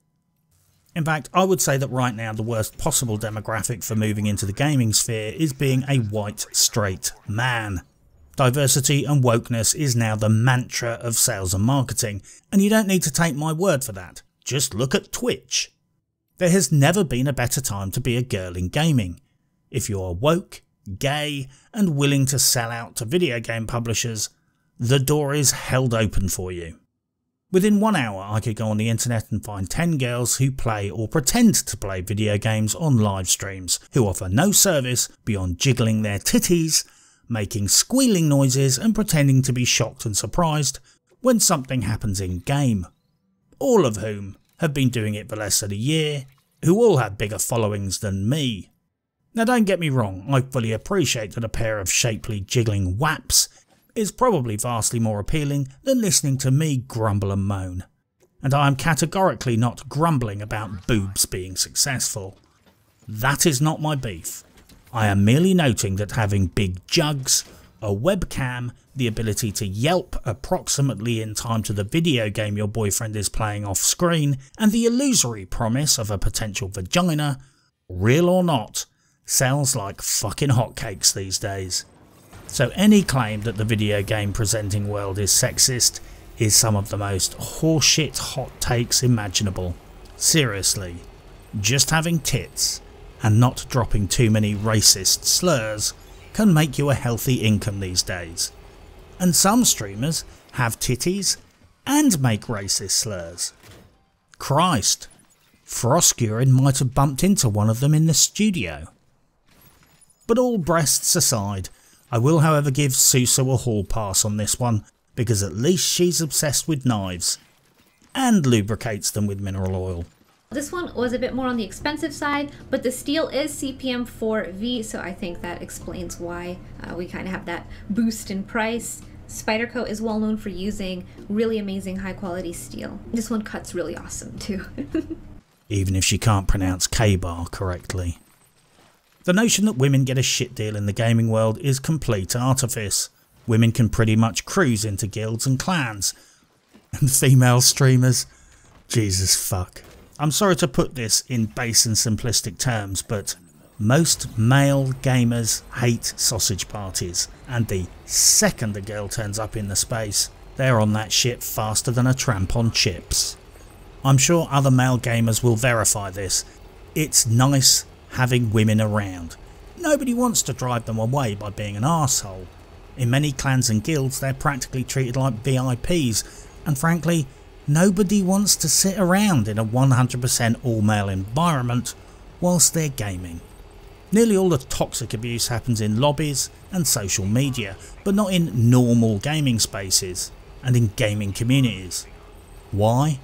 In fact, I would say that right now the worst possible demographic for moving into the gaming sphere is being a white, straight man. Diversity and wokeness is now the mantra of sales and marketing, and you don't need to take my word for that. Just look at Twitch. There has never been a better time to be a girl in gaming. If you're woke, gay, and willing to sell out to video game publishers, the door is held open for you. Within 1 hour I could go on the internet and find 10 girls who play or pretend to play video games on live streams, who offer no service beyond jiggling their titties, making squealing noises and pretending to be shocked and surprised when something happens in game. All of whom have been doing it for less than a year, who all have bigger followings than me. Now don't get me wrong, I fully appreciate that a pair of shapely jiggling waps is probably vastly more appealing than listening to me grumble and moan. And I am categorically not grumbling about boobs being successful. That is not my beef. I am merely noting that having big jugs, a webcam, the ability to yelp approximately in time to the video game your boyfriend is playing off screen, and the illusory promise of a potential vagina, real or not, sells like fucking hotcakes these days. So any claim that the video game presenting world is sexist is some of the most horseshit hot takes imaginable. Seriously, just having tits and not dropping too many racist slurs can make you a healthy income these days. And some streamers have titties and make racist slurs. Christ, Froskurin might have bumped into one of them in the studio. But all breasts aside, I will however give Suso a hall pass on this one, because at least she's obsessed with knives and lubricates them with mineral oil. This one was a bit more on the expensive side, but the steel is CPM 4V, so I think that explains why we kind of have that boost in price. Spyderco is well known for using really amazing high quality steel. This one cuts really awesome too. Even if she can't pronounce K-bar correctly. The notion that women get a shit deal in the gaming world is complete artifice. Women can pretty much cruise into guilds and clans. And female streamers? Jesus fuck. I'm sorry to put this in base and simplistic terms, but most male gamers hate sausage parties, and the second a girl turns up in the space, they're on that shit faster than a tramp on chips. I'm sure other male gamers will verify this. It's nice having women around. Nobody wants to drive them away by being an arsehole. In many clans and guilds they're practically treated like VIPs, and frankly, nobody wants to sit around in a 100% all-male environment whilst they're gaming. Nearly all the toxic abuse happens in lobbies and social media, but not in normal gaming spaces and in gaming communities. Why?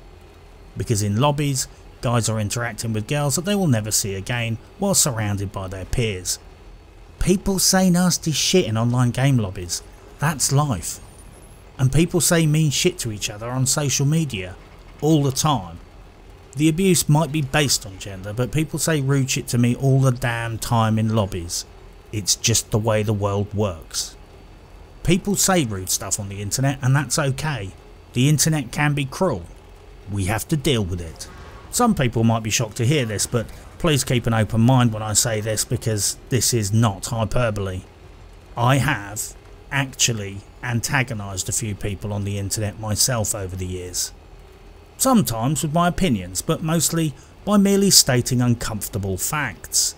Because in lobbies, guys are interacting with girls that they will never see again while surrounded by their peers. People say nasty shit in online game lobbies. That's life. And people say mean shit to each other on social media all the time. The abuse might be based on gender, but people say rude shit to me all the damn time in lobbies. It's just the way the world works. People say rude stuff on the internet, and that's okay. The internet can be cruel. We have to deal with it. Some people might be shocked to hear this, but please keep an open mind when I say this, because this is not hyperbole. I have actually antagonised a few people on the internet myself over the years. Sometimes with my opinions, but mostly by merely stating uncomfortable facts.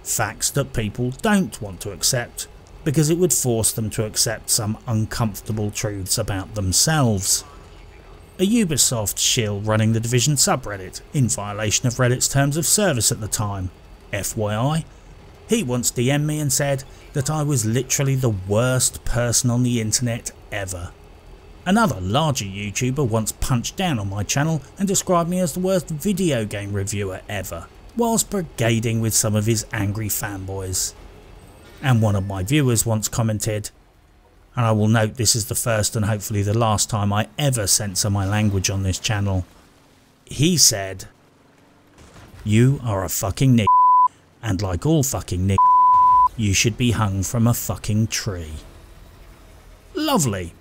Facts that people don't want to accept, because it would force them to accept some uncomfortable truths about themselves. A Ubisoft shill running the Division subreddit, in violation of Reddit's terms of service at the time. FYI, he once DM'd me and said that I was literally the worst person on the internet ever. Another larger YouTuber once punched down on my channel and described me as the worst video game reviewer ever, whilst brigading with some of his angry fanboys. And one of my viewers once commented, and I will note this is the first and hopefully the last time I ever censor my language on this channel. He said, "You are a fucking nigger, and like all fucking niggers, you should be hung from a fucking tree." Lovely.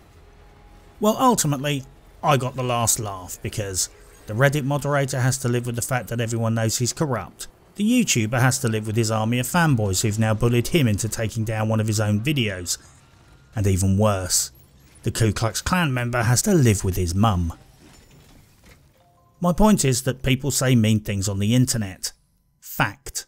Well, ultimately, I got the last laugh because the Reddit moderator has to live with the fact that everyone knows he's corrupt. The YouTuber has to live with his army of fanboys who've now bullied him into taking down one of his own videos. And even worse, the Ku Klux Klan member has to live with his mum. My point is that people say mean things on the internet. Fact.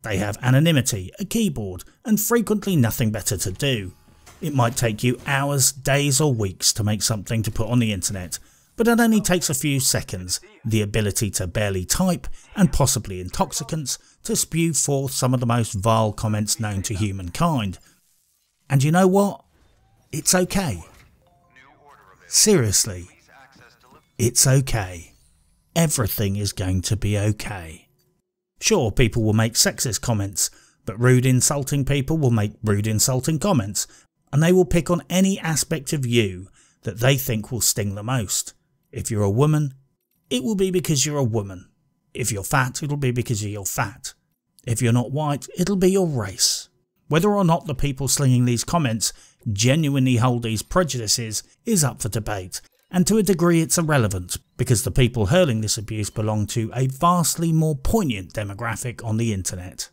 They have anonymity, a keyboard, and frequently nothing better to do. It might take you hours, days or weeks to make something to put on the internet, but it only takes a few seconds, the ability to barely type, and possibly intoxicants, to spew forth some of the most vile comments known to humankind. And you know what? It's okay. Seriously. It's okay. Everything is going to be okay. Sure, people will make sexist comments, but rude insulting people will make rude insulting comments, and they will pick on any aspect of you that they think will sting the most. If you're a woman, it will be because you're a woman. If you're fat, it'll be because you're fat. If you're not white, it'll be your race. Whether or not the people slinging these comments genuinely hold these prejudices is up for debate, and to a degree it's irrelevant, because the people hurling this abuse belong to a vastly more poignant demographic on the internet.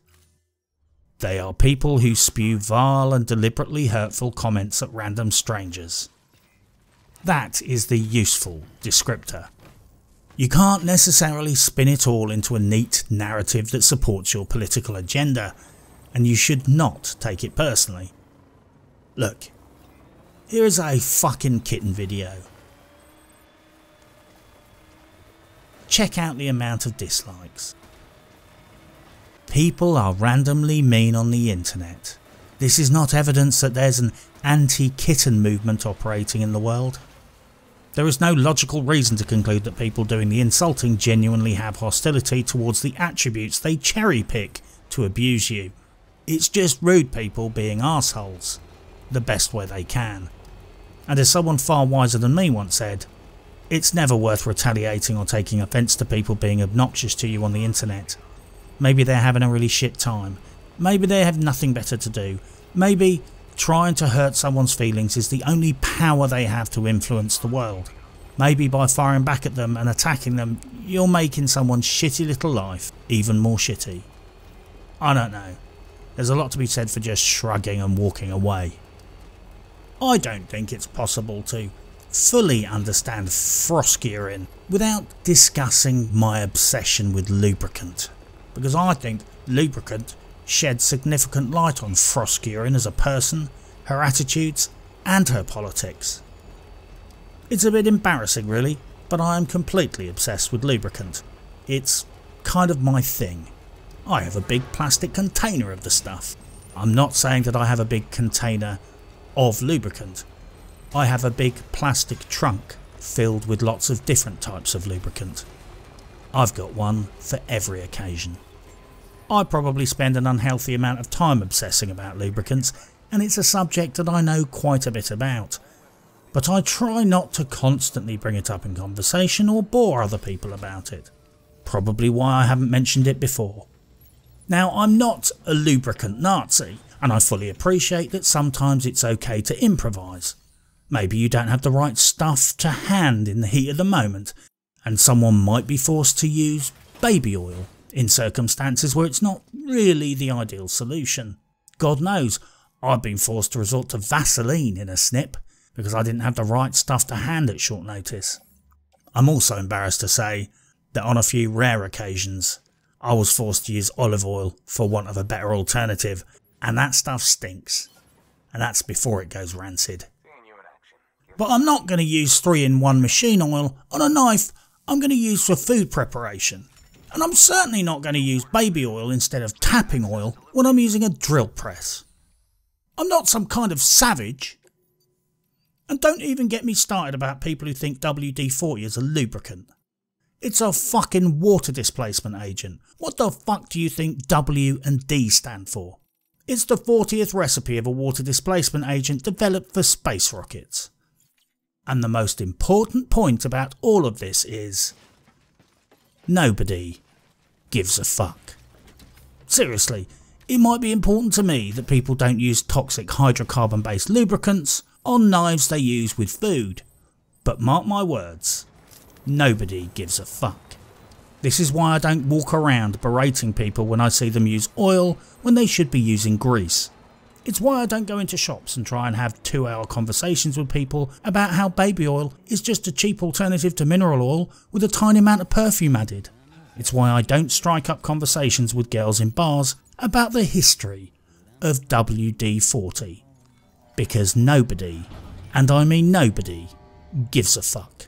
They are people who spew vile and deliberately hurtful comments at random strangers. That is the useful descriptor. You can't necessarily spin it all into a neat narrative that supports your political agenda, and you should not take it personally. Look, here is a fucking kitten video. Check out the amount of dislikes. People are randomly mean on the internet. This is not evidence that there's an anti-kitten movement operating in the world. There is no logical reason to conclude that people doing the insulting genuinely have hostility towards the attributes they cherry pick to abuse you. It's just rude people being arseholes, the best way they can. And as someone far wiser than me once said, it's never worth retaliating or taking offence to people being obnoxious to you on the internet. Maybe they're having a really shit time. Maybe they have nothing better to do. Maybe trying to hurt someone's feelings is the only power they have to influence the world. Maybe by firing back at them and attacking them, you're making someone's shitty little life even more shitty. I don't know. There's a lot to be said for just shrugging and walking away. I don't think it's possible to fully understand frost gearing without discussing my obsession with lubricant, because I think lubricant sheds significant light on frost gearing as a person, her attitudes and her politics. It's a bit embarrassing really, but I am completely obsessed with lubricant. It's kind of my thing. I have a big plastic container of the stuff. I'm not saying that I have a big container of lubricant. I have a big plastic trunk filled with lots of different types of lubricant. I've got one for every occasion. I probably spend an unhealthy amount of time obsessing about lubricants, and it's a subject that I know quite a bit about. But I try not to constantly bring it up in conversation or bore other people about it. Probably why I haven't mentioned it before. Now, I'm not a lubricant Nazi, and I fully appreciate that sometimes it's okay to improvise. Maybe you don't have the right stuff to hand in the heat of the moment, and someone might be forced to use baby oil in circumstances where it's not really the ideal solution. God knows, I've been forced to resort to Vaseline in a snip because I didn't have the right stuff to hand at short notice. I'm also embarrassed to say that on a few rare occasions I was forced to use olive oil for want of a better alternative, and that stuff stinks, and that's before it goes rancid. But I'm not going to use 3-in-1 machine oil on a knife I'm going to use for food preparation. And I'm certainly not going to use baby oil instead of tapping oil when I'm using a drill press. I'm not some kind of savage. And don't even get me started about people who think WD-40 is a lubricant. It's a fucking water displacement agent. What the fuck do you think W and D stand for? It's the 40th recipe of a water displacement agent developed for space rockets. And the most important point about all of this is nobody gives a fuck. Seriously, it might be important to me that people don't use toxic hydrocarbon based lubricants on knives they use with food, but mark my words, nobody gives a fuck. This is why I don't walk around berating people when I see them use oil when they should be using grease. It's why I don't go into shops and try and have 2-hour conversations with people about how baby oil is just a cheap alternative to mineral oil with a tiny amount of perfume added. It's why I don't strike up conversations with girls in bars about the history of WD-40. Because nobody, and I mean nobody, gives a fuck.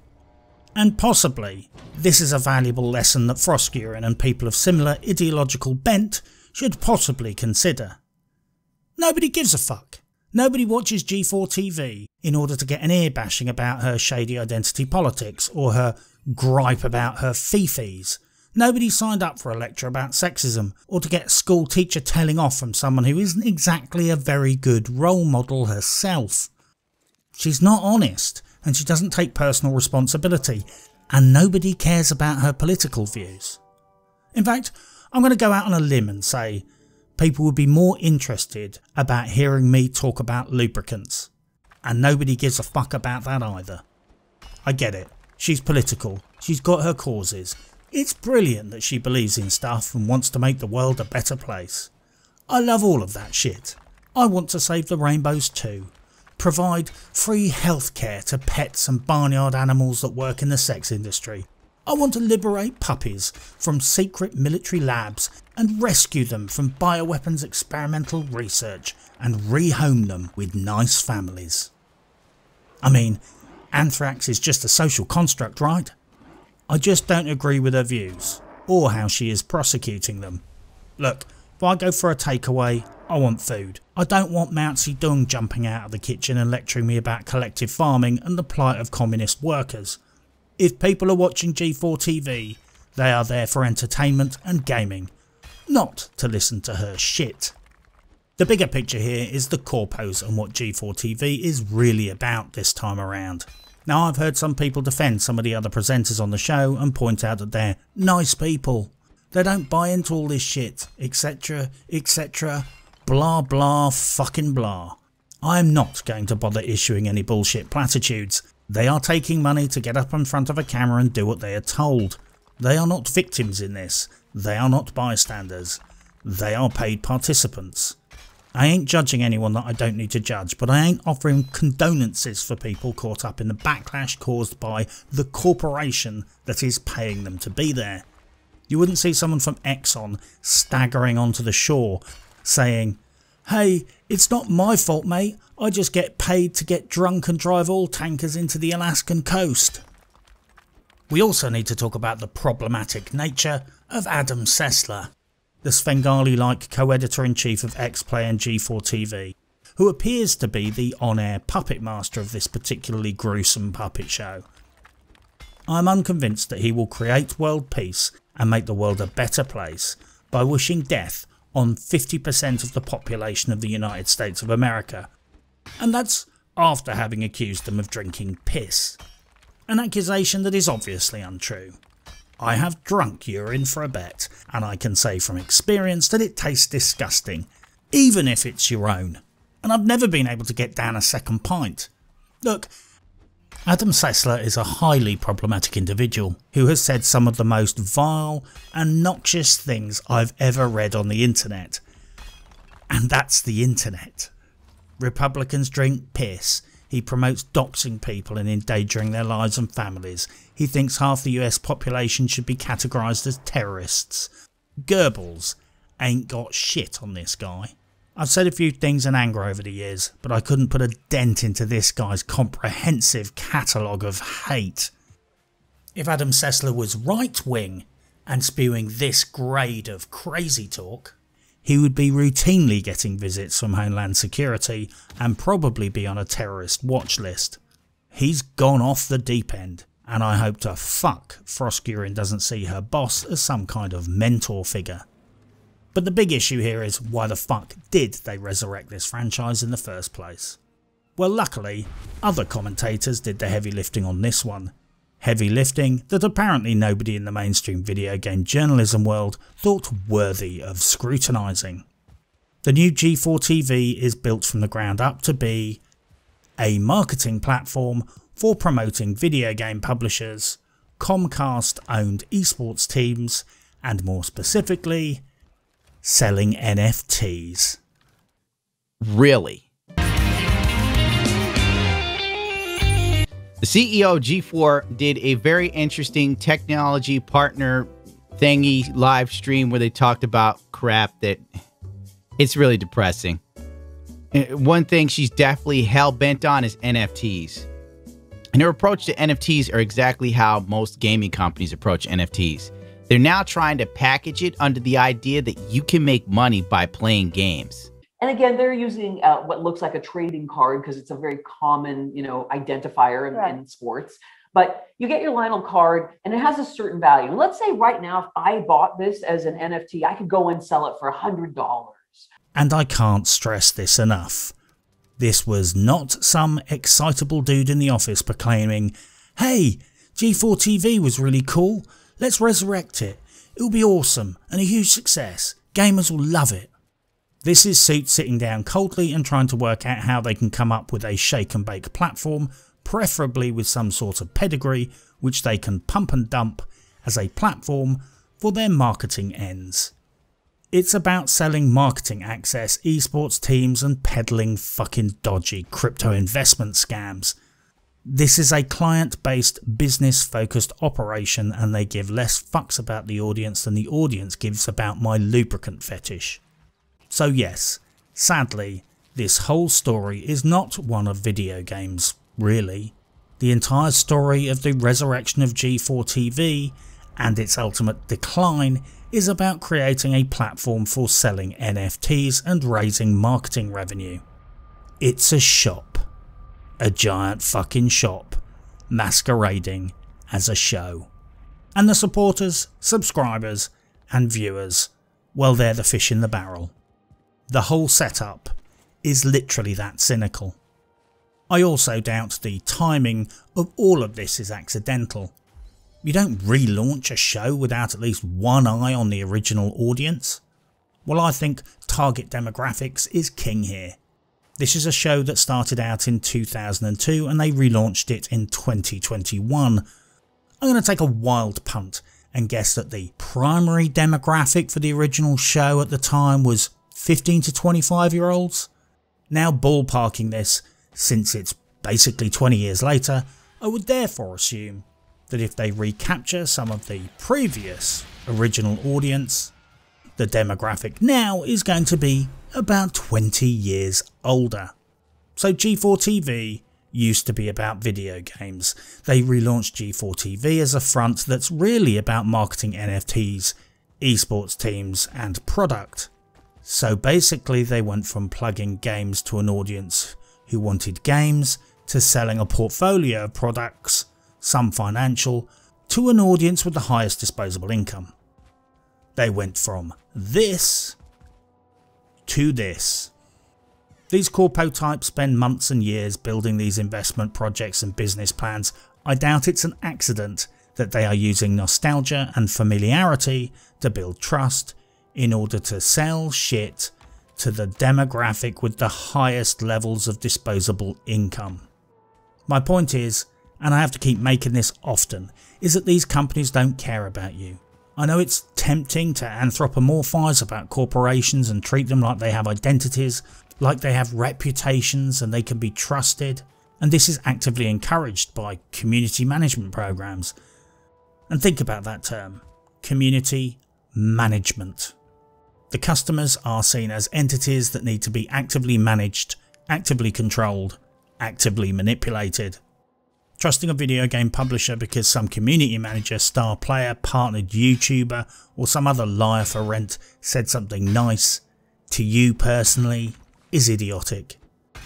And possibly, this is a valuable lesson that frost gearing and people of similar ideological bent should possibly consider. Nobody gives a fuck. Nobody watches G4TV in order to get an ear bashing about her shady identity politics or her gripe about her fifis. Nobody signed up for a lecture about sexism or to get a school teacher telling off from someone who isn't exactly a very good role model herself. She's not honest and she doesn't take personal responsibility, and nobody cares about her political views. In fact, I'm going to go out on a limb and say people would be more interested about hearing me talk about lubricants. And nobody gives a fuck about that either. I get it. She's political. She's got her causes. It's brilliant that she believes in stuff and wants to make the world a better place. I love all of that shit. I want to save the rainbows too. Provide free healthcare to pets and barnyard animals that work in the sex industry. I want to liberate puppies from secret military labs and rescue them from bioweapons experimental research and rehome them with nice families. I mean, anthrax is just a social construct, right? I just don't agree with her views, or how she is prosecuting them. Look, if I go for a takeaway, I want food. I don't want Mao Zedong jumping out of the kitchen and lecturing me about collective farming and the plight of communist workers. If people are watching G4TV, they are there for entertainment and gaming, not to listen to her shit. The bigger picture here is the corpos and what G4TV is really about this time around. Now, I've heard some people defend some of the other presenters on the show and point out that they're nice people. They don't buy into all this shit, etc, etc, blah blah fucking blah. I am not going to bother issuing any bullshit platitudes. They are taking money to get up in front of a camera and do what they are told. They are not victims in this. They are not bystanders. They are paid participants. I ain't judging anyone that I don't need to judge, but I ain't offering condolences for people caught up in the backlash caused by the corporation that is paying them to be there. You wouldn't see someone from Exxon staggering onto the shore saying, "Hey, it's not my fault, mate. I just get paid to get drunk and drive oil tankers into the Alaskan coast." We also need to talk about the problematic nature of Adam Sessler, the Svengali-like co-editor-in-chief of X-Play and G4TV, who appears to be the on-air puppet master of this particularly gruesome puppet show. I'm unconvinced that he will create world peace and make the world a better place by wishing death on 50% of the population of the United States of America, and that's after having accused them of drinking piss. An accusation that is obviously untrue. I have drunk urine for a bet, and I can say from experience that it tastes disgusting, even if it's your own, and I've never been able to get down a second pint. Look, Adam Sessler is a highly problematic individual who has said some of the most vile and noxious things I've ever read on the internet. And that's the internet. Republicans drink piss. He promotes doxing people and endangering their lives and families. He thinks half the US population should be categorised as terrorists. Goebbels ain't got shit on this guy. I've said a few things in anger over the years, but I couldn't put a dent into this guy's comprehensive catalogue of hate. If Adam Sessler was right-wing and spewing this grade of crazy talk, he would be routinely getting visits from Homeland Security and probably be on a terrorist watch list. He's gone off the deep end, and I hope to fuck Froskurin doesn't see her boss as some kind of mentor figure. But the big issue here is, why the fuck did they resurrect this franchise in the first place? Well, luckily, other commentators did the heavy lifting on this one. Heavy lifting that apparently nobody in the mainstream video game journalism world thought worthy of scrutinising. The new G4TV is built from the ground up to be a marketing platform for promoting video game publishers, Comcast-owned esports teams, and more specifically, selling NFTs. Really? The CEO of G4 did a very interesting technology partner thingy live stream where they talked about crap that it's really depressing. One thing she's definitely hell-bent on is NFTs. And her approach to NFTs are exactly how most gaming companies approach NFTs. They're now trying to package it under the idea that you can make money by playing games. And again, they're using what looks like a trading card because it's a very common, identifier in sports. But you get your Lionel card and it has a certain value. Let's say right now, if I bought this as an NFT, I could go and sell it for $100. And I can't stress this enough. This was not some excitable dude in the office proclaiming, "Hey, G4TV was really cool. Let's resurrect it. It'll be awesome and a huge success. Gamers will love it. This is Suits sitting down coldly and trying to work out how they can come up with a shake and bake platform, preferably with some sort of pedigree, which they can pump and dump as a platform for their marketing ends. It's about selling marketing access, esports teams and peddling fucking dodgy crypto investment scams. This is a client-based, business-focused operation and they give less fucks about the audience than the audience gives about my lubricant fetish. So yes, sadly, this whole story is not one of video games, really. The entire story of the resurrection of G4TV and its ultimate decline is about creating a platform for selling NFTs and raising marketing revenue. It's a shop. A giant fucking shop, masquerading as a show. And the supporters, subscribers and viewers, well, they're the fish in the barrel. The whole setup is literally that cynical. I also doubt the timing of all of this is accidental. You don't relaunch a show without at least one eye on the original audience. Well, I think target demographics is king here. This is a show that started out in 2002 and they relaunched it in 2021. I'm going to take a wild punt and guess that the primary demographic for the original show at the time was 15 to 25 year olds. Now ballparking this, since it's basically 20 years later, I would therefore assume that if they recapture some of the previous original audience, the demographic now is going to be about 20 years older. So G4TV used to be about video games. They relaunched G4TV as a front that's really about marketing NFTs, esports teams and product. So basically they went from plugging games to an audience who wanted games to selling a portfolio of products, some financial, to an audience with the highest disposable income. They went from this to this. These corpo types spend months and years building these investment projects and business plans. I doubt it's an accident that they are using nostalgia and familiarity to build trust in order to sell shit to the demographic with the highest levels of disposable income. My point is, and I have to keep making this often, is that these companies don't care about you. I know it's tempting to anthropomorphise about corporations and treat them like they have identities, like they have reputations and they can be trusted, and this is actively encouraged by community management programs. And think about that term, community management. The customers are seen as entities that need to be actively managed, actively controlled, actively manipulated. Trusting a video game publisher because some community manager, star player, partnered YouTuber or some other liar for rent said something nice to you personally is idiotic.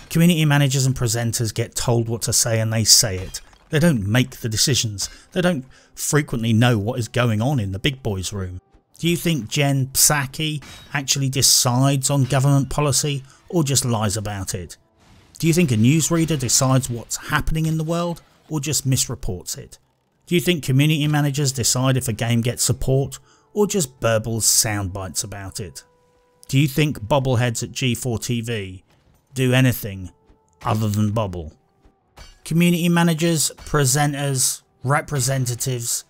Community managers and presenters get told what to say and they say it. They don't make the decisions. They don't frequently know what is going on in the big boys room. Do you think Jen Psaki actually decides on government policy or just lies about it? Do you think a newsreader decides what's happening in the world or just misreports it? Do you think community managers decide if a game gets support or just burbles sound bites about it? Do you think bobbleheads at G4TV do anything other than bobble? Community managers, presenters, representatives,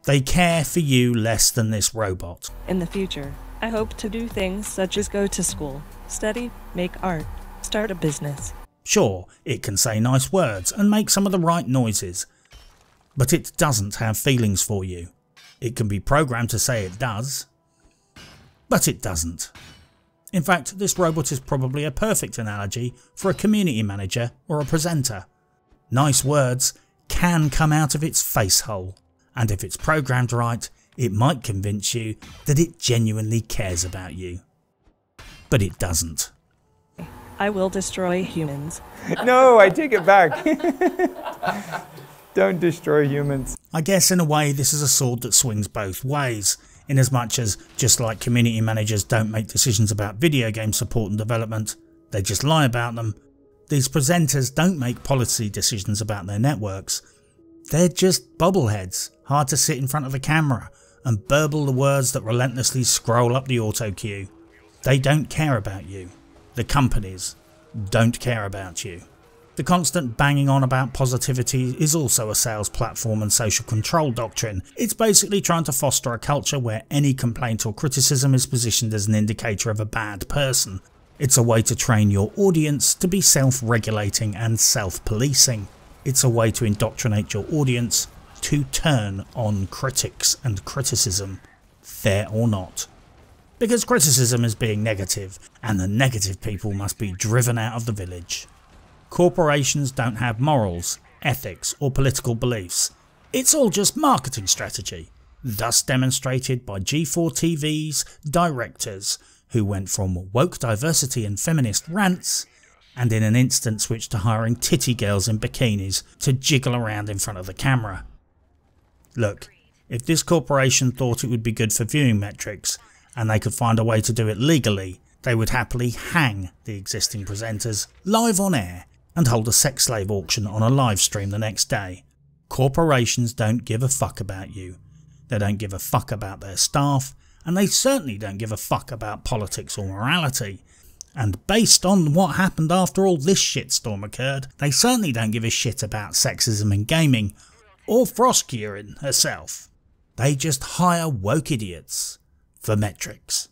they care for you less than this robot. In the future, I hope to do things such as go to school, study, make art, start a business. Sure, it can say nice words and make some of the right noises, but it doesn't have feelings for you. It can be programmed to say it does, but it doesn't. In fact, this robot is probably a perfect analogy for a community manager or a presenter. Nice words can come out of its face hole, and if it's programmed right, it might convince you that it genuinely cares about you. But it doesn't. I will destroy humans. No, I take it back. Don't destroy humans. I guess in a way this is a sword that swings both ways, in as much as, just like community managers don't make decisions about video game support and development, they just lie about them, these presenters don't make policy decisions about their networks. They're just bobbleheads, hard to sit in front of a camera, and burble the words that relentlessly scroll up the auto queue. They don't care about you. The companies don't care about you. The constant banging on about positivity is also a sales platform and social control doctrine. It's basically trying to foster a culture where any complaint or criticism is positioned as an indicator of a bad person. It's a way to train your audience to be self-regulating and self-policing. It's a way to indoctrinate your audience to turn on critics and criticism, fair or not. Because criticism is being negative, and the negative people must be driven out of the village. Corporations don't have morals, ethics or political beliefs. It's all just marketing strategy, thus demonstrated by G4TV's directors, who went from woke diversity and feminist rants, and in an instant switched to hiring titty girls in bikinis to jiggle around in front of the camera. Look, if this corporation thought it would be good for viewing metrics, and they could find a way to do it legally, they would happily hang the existing presenters live on air and hold a sex slave auction on a live stream the next day. Corporations don't give a fuck about you. They don't give a fuck about their staff, and they certainly don't give a fuck about politics or morality. And based on what happened after all this shitstorm occurred, they certainly don't give a shit about sexism in gaming, or Frostcurin herself. They just hire woke idiots for metrics.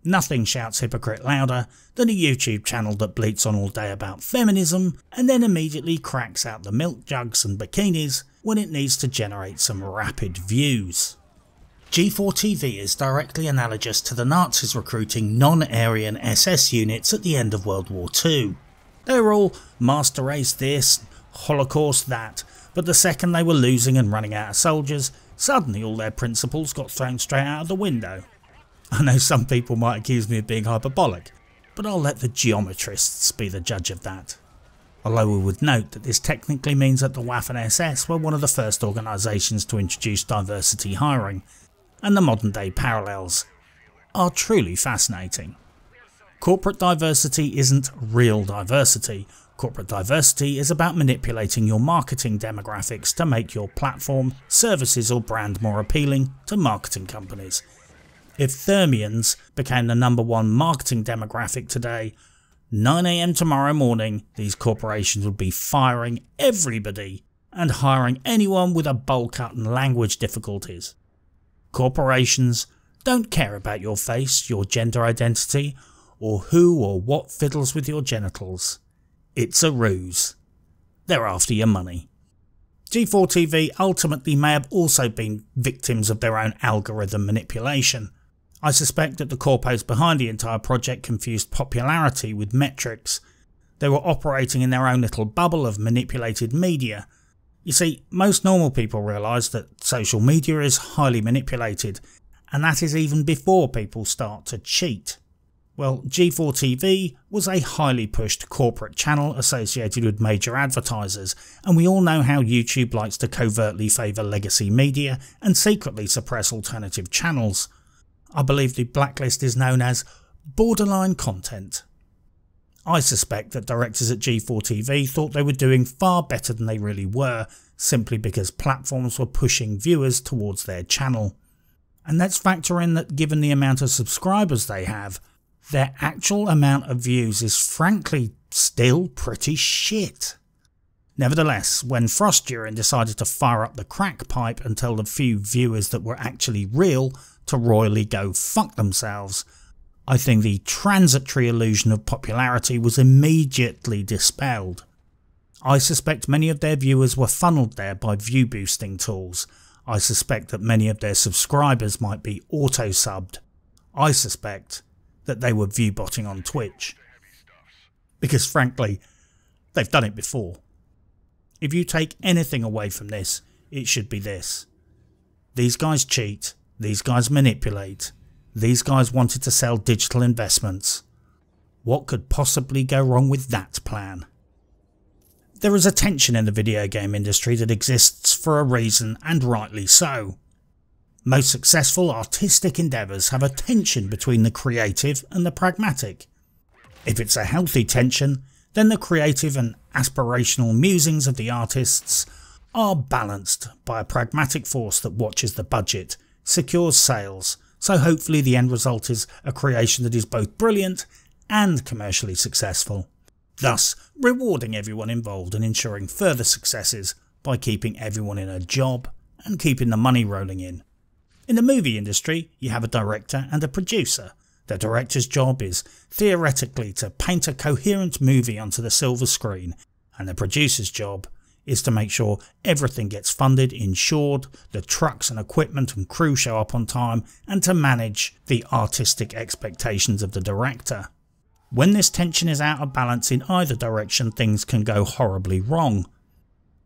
Nothing shouts hypocrite louder than a YouTube channel that bleats on all day about feminism and then immediately cracks out the milk jugs and bikinis when it needs to generate some rapid views. G4TV is directly analogous to the Nazis recruiting non-Aryan SS units at the end of World War II. They were all master race this, Holocaust that, but the second they were losing and running out of soldiers, suddenly all their principles got thrown straight out of the window. I know some people might accuse me of being hyperbolic, but I'll let the geometrists be the judge of that. Although we would note that this technically means that the Waffen-SS were one of the first organisations to introduce diversity hiring, and the modern day parallels are truly fascinating. Corporate diversity isn't real diversity. Corporate diversity is about manipulating your marketing demographics to make your platform, services or brand more appealing to marketing companies. If Thermians became the #1 marketing demographic today, 9 AM tomorrow morning these corporations would be firing everybody and hiring anyone with a bowl cut and language difficulties. Corporations don't care about your face, your gender identity, or who or what fiddles with your genitals. It's a ruse. They're after your money. G4TV ultimately may have also been victims of their own algorithm manipulation. I suspect that the corpos behind the entire project confused popularity with metrics. They were operating in their own little bubble of manipulated media. You see, most normal people realise that social media is highly manipulated, and that is even before people start to cheat. Well, G4TV was a highly pushed corporate channel associated with major advertisers, and we all know how YouTube likes to covertly favour legacy media and secretly suppress alternative channels. I believe the blacklist is known as borderline content. I suspect that directors at G4TV thought they were doing far better than they really were, simply because platforms were pushing viewers towards their channel. And let's factor in that given the amount of subscribers they have, their actual amount of views is frankly still pretty shit. Nevertheless, when Frostcurin decided to fire up the crack pipe and tell the few viewers that were actually real to royally go fuck themselves, I think the transitory illusion of popularity was immediately dispelled. I suspect many of their viewers were funneled there by view boosting tools. I suspect that many of their subscribers might be auto-subbed. I suspect that they were view-botting on Twitch. Because frankly, they've done it before. If you take anything away from this, it should be this. These guys cheat, these guys manipulate, these guys wanted to sell digital investments. What could possibly go wrong with that plan? There is a tension in the video game industry that exists for a reason, and rightly so. Most successful artistic endeavours have a tension between the creative and the pragmatic. If it's a healthy tension, then the creative and aspirational musings of the artists are balanced by a pragmatic force that watches the budget, secures sales, so hopefully the end result is a creation that is both brilliant and commercially successful, thus rewarding everyone involved and ensuring further successes by keeping everyone in a job and keeping the money rolling in. In the movie industry, you have a director and a producer. The director's job is theoretically to paint a coherent movie onto the silver screen, and the producer's job is to make sure everything gets funded, insured, the trucks and equipment and crew show up on time, and to manage the artistic expectations of the director. When this tension is out of balance in either direction, things can go horribly wrong.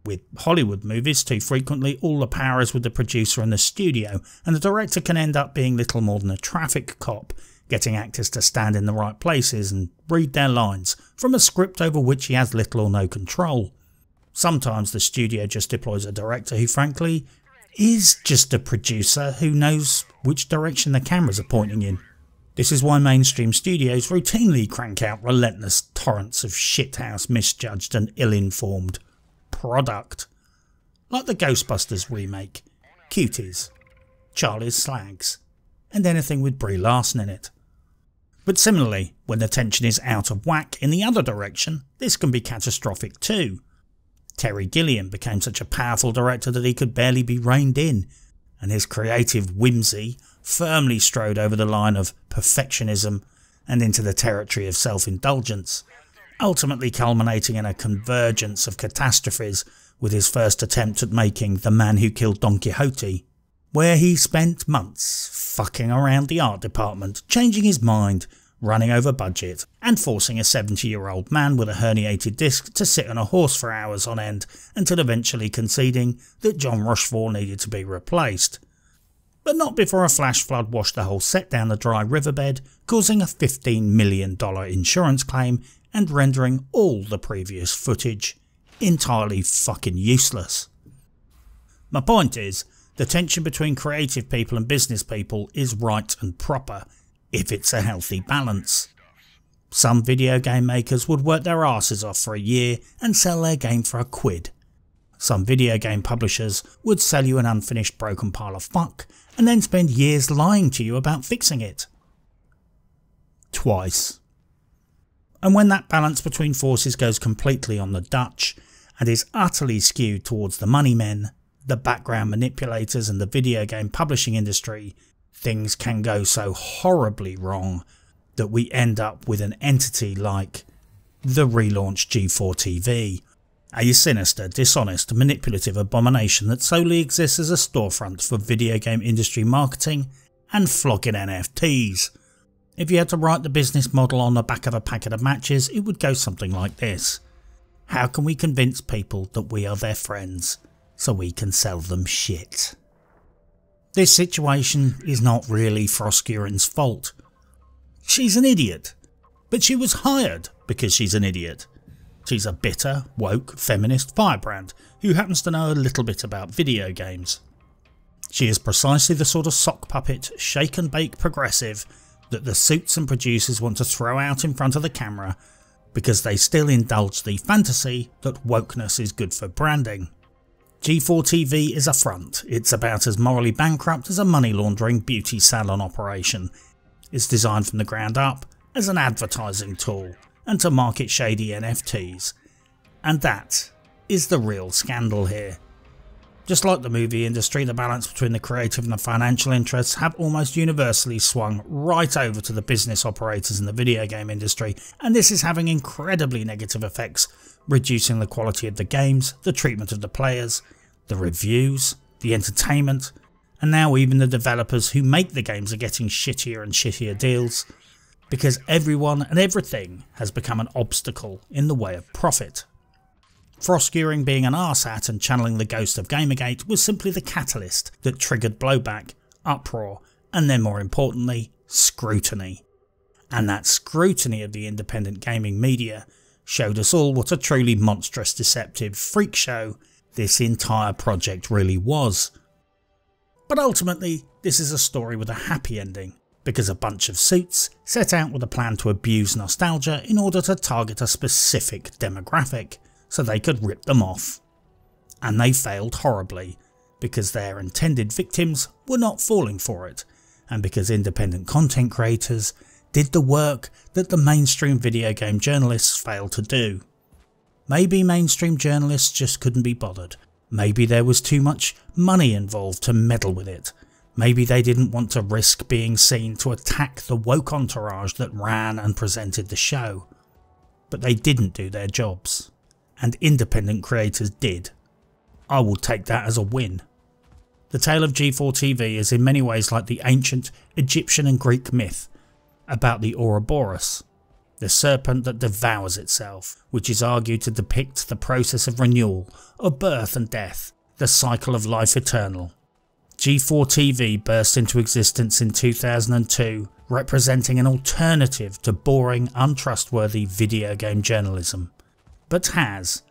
With Hollywood movies, too frequently all the power is with the producer and the studio, and the director can end up being little more than a traffic cop, getting actors to stand in the right places and read their lines from a script over which he has little or no control. Sometimes the studio just deploys a director who frankly is just a producer who knows which direction the cameras are pointing in. This is why mainstream studios routinely crank out relentless torrents of shithouse, misjudged and ill-informed product, like the Ghostbusters remake, Cuties, Charlie's Slags, and anything with Brie Larson in it. But similarly, when the tension is out of whack in the other direction, this can be catastrophic too. Terry Gilliam became such a powerful director that he could barely be reined in, and his creative whimsy firmly strode over the line of perfectionism and into the territory of self-indulgence, ultimately culminating in a convergence of catastrophes with his first attempt at making The Man Who Killed Don Quixote, where he spent months fucking around the art department, changing his mind, running over budget, and forcing a 70-year-old man with a herniated disc to sit on a horse for hours on end until eventually conceding that John Rochefort needed to be replaced. But not before a flash flood washed the whole set down the dry riverbed, causing a $15 million insurance claim and rendering all the previous footage entirely fucking useless. My point is, the tension between creative people and business people is right and proper, if it's a healthy balance. Some video game makers would work their asses off for a year and sell their game for £1. Some video game publishers would sell you an unfinished broken pile of fuck and then spend years lying to you about fixing it. Twice. And when that balance between forces goes completely on the Dutch and is utterly skewed towards the money men, the background manipulators and the video game publishing industry, things can go so horribly wrong that we end up with an entity like the relaunched G4TV, a sinister, dishonest, manipulative abomination that solely exists as a storefront for video game industry marketing and flogging NFTs. If you had to write the business model on the back of a packet of matches, it would go something like this. How can we convince people that we are their friends so we can sell them shit? This situation is not really Froskuren's fault. She's an idiot, but she was hired because she's an idiot. She's a bitter, woke, feminist firebrand who happens to know a little bit about video games. She is precisely the sort of sock puppet, shake and bake progressive that the suits and producers want to throw out in front of the camera because they still indulge the fantasy that wokeness is good for branding. G4TV is a front. It's about as morally bankrupt as a money laundering beauty salon operation. It's designed from the ground up as an advertising tool and to market shady NFTs. And that is the real scandal here. Just like the movie industry, the balance between the creative and the financial interests have almost universally swung right over to the business operators in the video game industry, and this is having incredibly negative effects, reducing the quality of the games, the treatment of the players, the reviews, the entertainment, and now even the developers who make the games are getting shittier and shittier deals, because everyone and everything has become an obstacle in the way of profit. Froskuring being an arsehole and channeling the ghost of Gamergate was simply the catalyst that triggered blowback, uproar, and then more importantly, scrutiny. And that scrutiny of the independent gaming media showed us all what a truly monstrous, deceptive freak show this entire project really was. But ultimately, this is a story with a happy ending, because a bunch of suits set out with a plan to abuse nostalgia in order to target a specific demographic, so they could rip them off. And they failed horribly, because their intended victims were not falling for it, and because independent content creators did the work that the mainstream video game journalists failed to do. Maybe mainstream journalists just couldn't be bothered. Maybe there was too much money involved to meddle with it. Maybe they didn't want to risk being seen to attack the woke entourage that ran and presented the show. But they didn't do their jobs, and independent creators did. I will take that as a win. The tale of G4TV is in many ways like the ancient Egyptian and Greek myth about the Ouroboros, the serpent that devours itself, which is argued to depict the process of renewal, of birth and death, the cycle of life eternal. G4TV burst into existence in 2002, representing an alternative to boring, untrustworthy video game journalism, but has,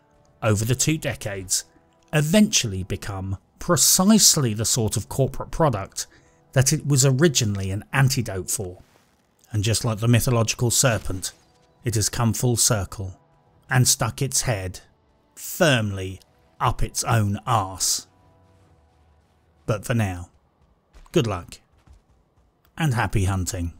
over the 2 decades, eventually become precisely the sort of corporate product that it was originally an antidote for. And just like the mythological serpent, it has come full circle and stuck its head firmly up its own arse. But for now, good luck and happy hunting.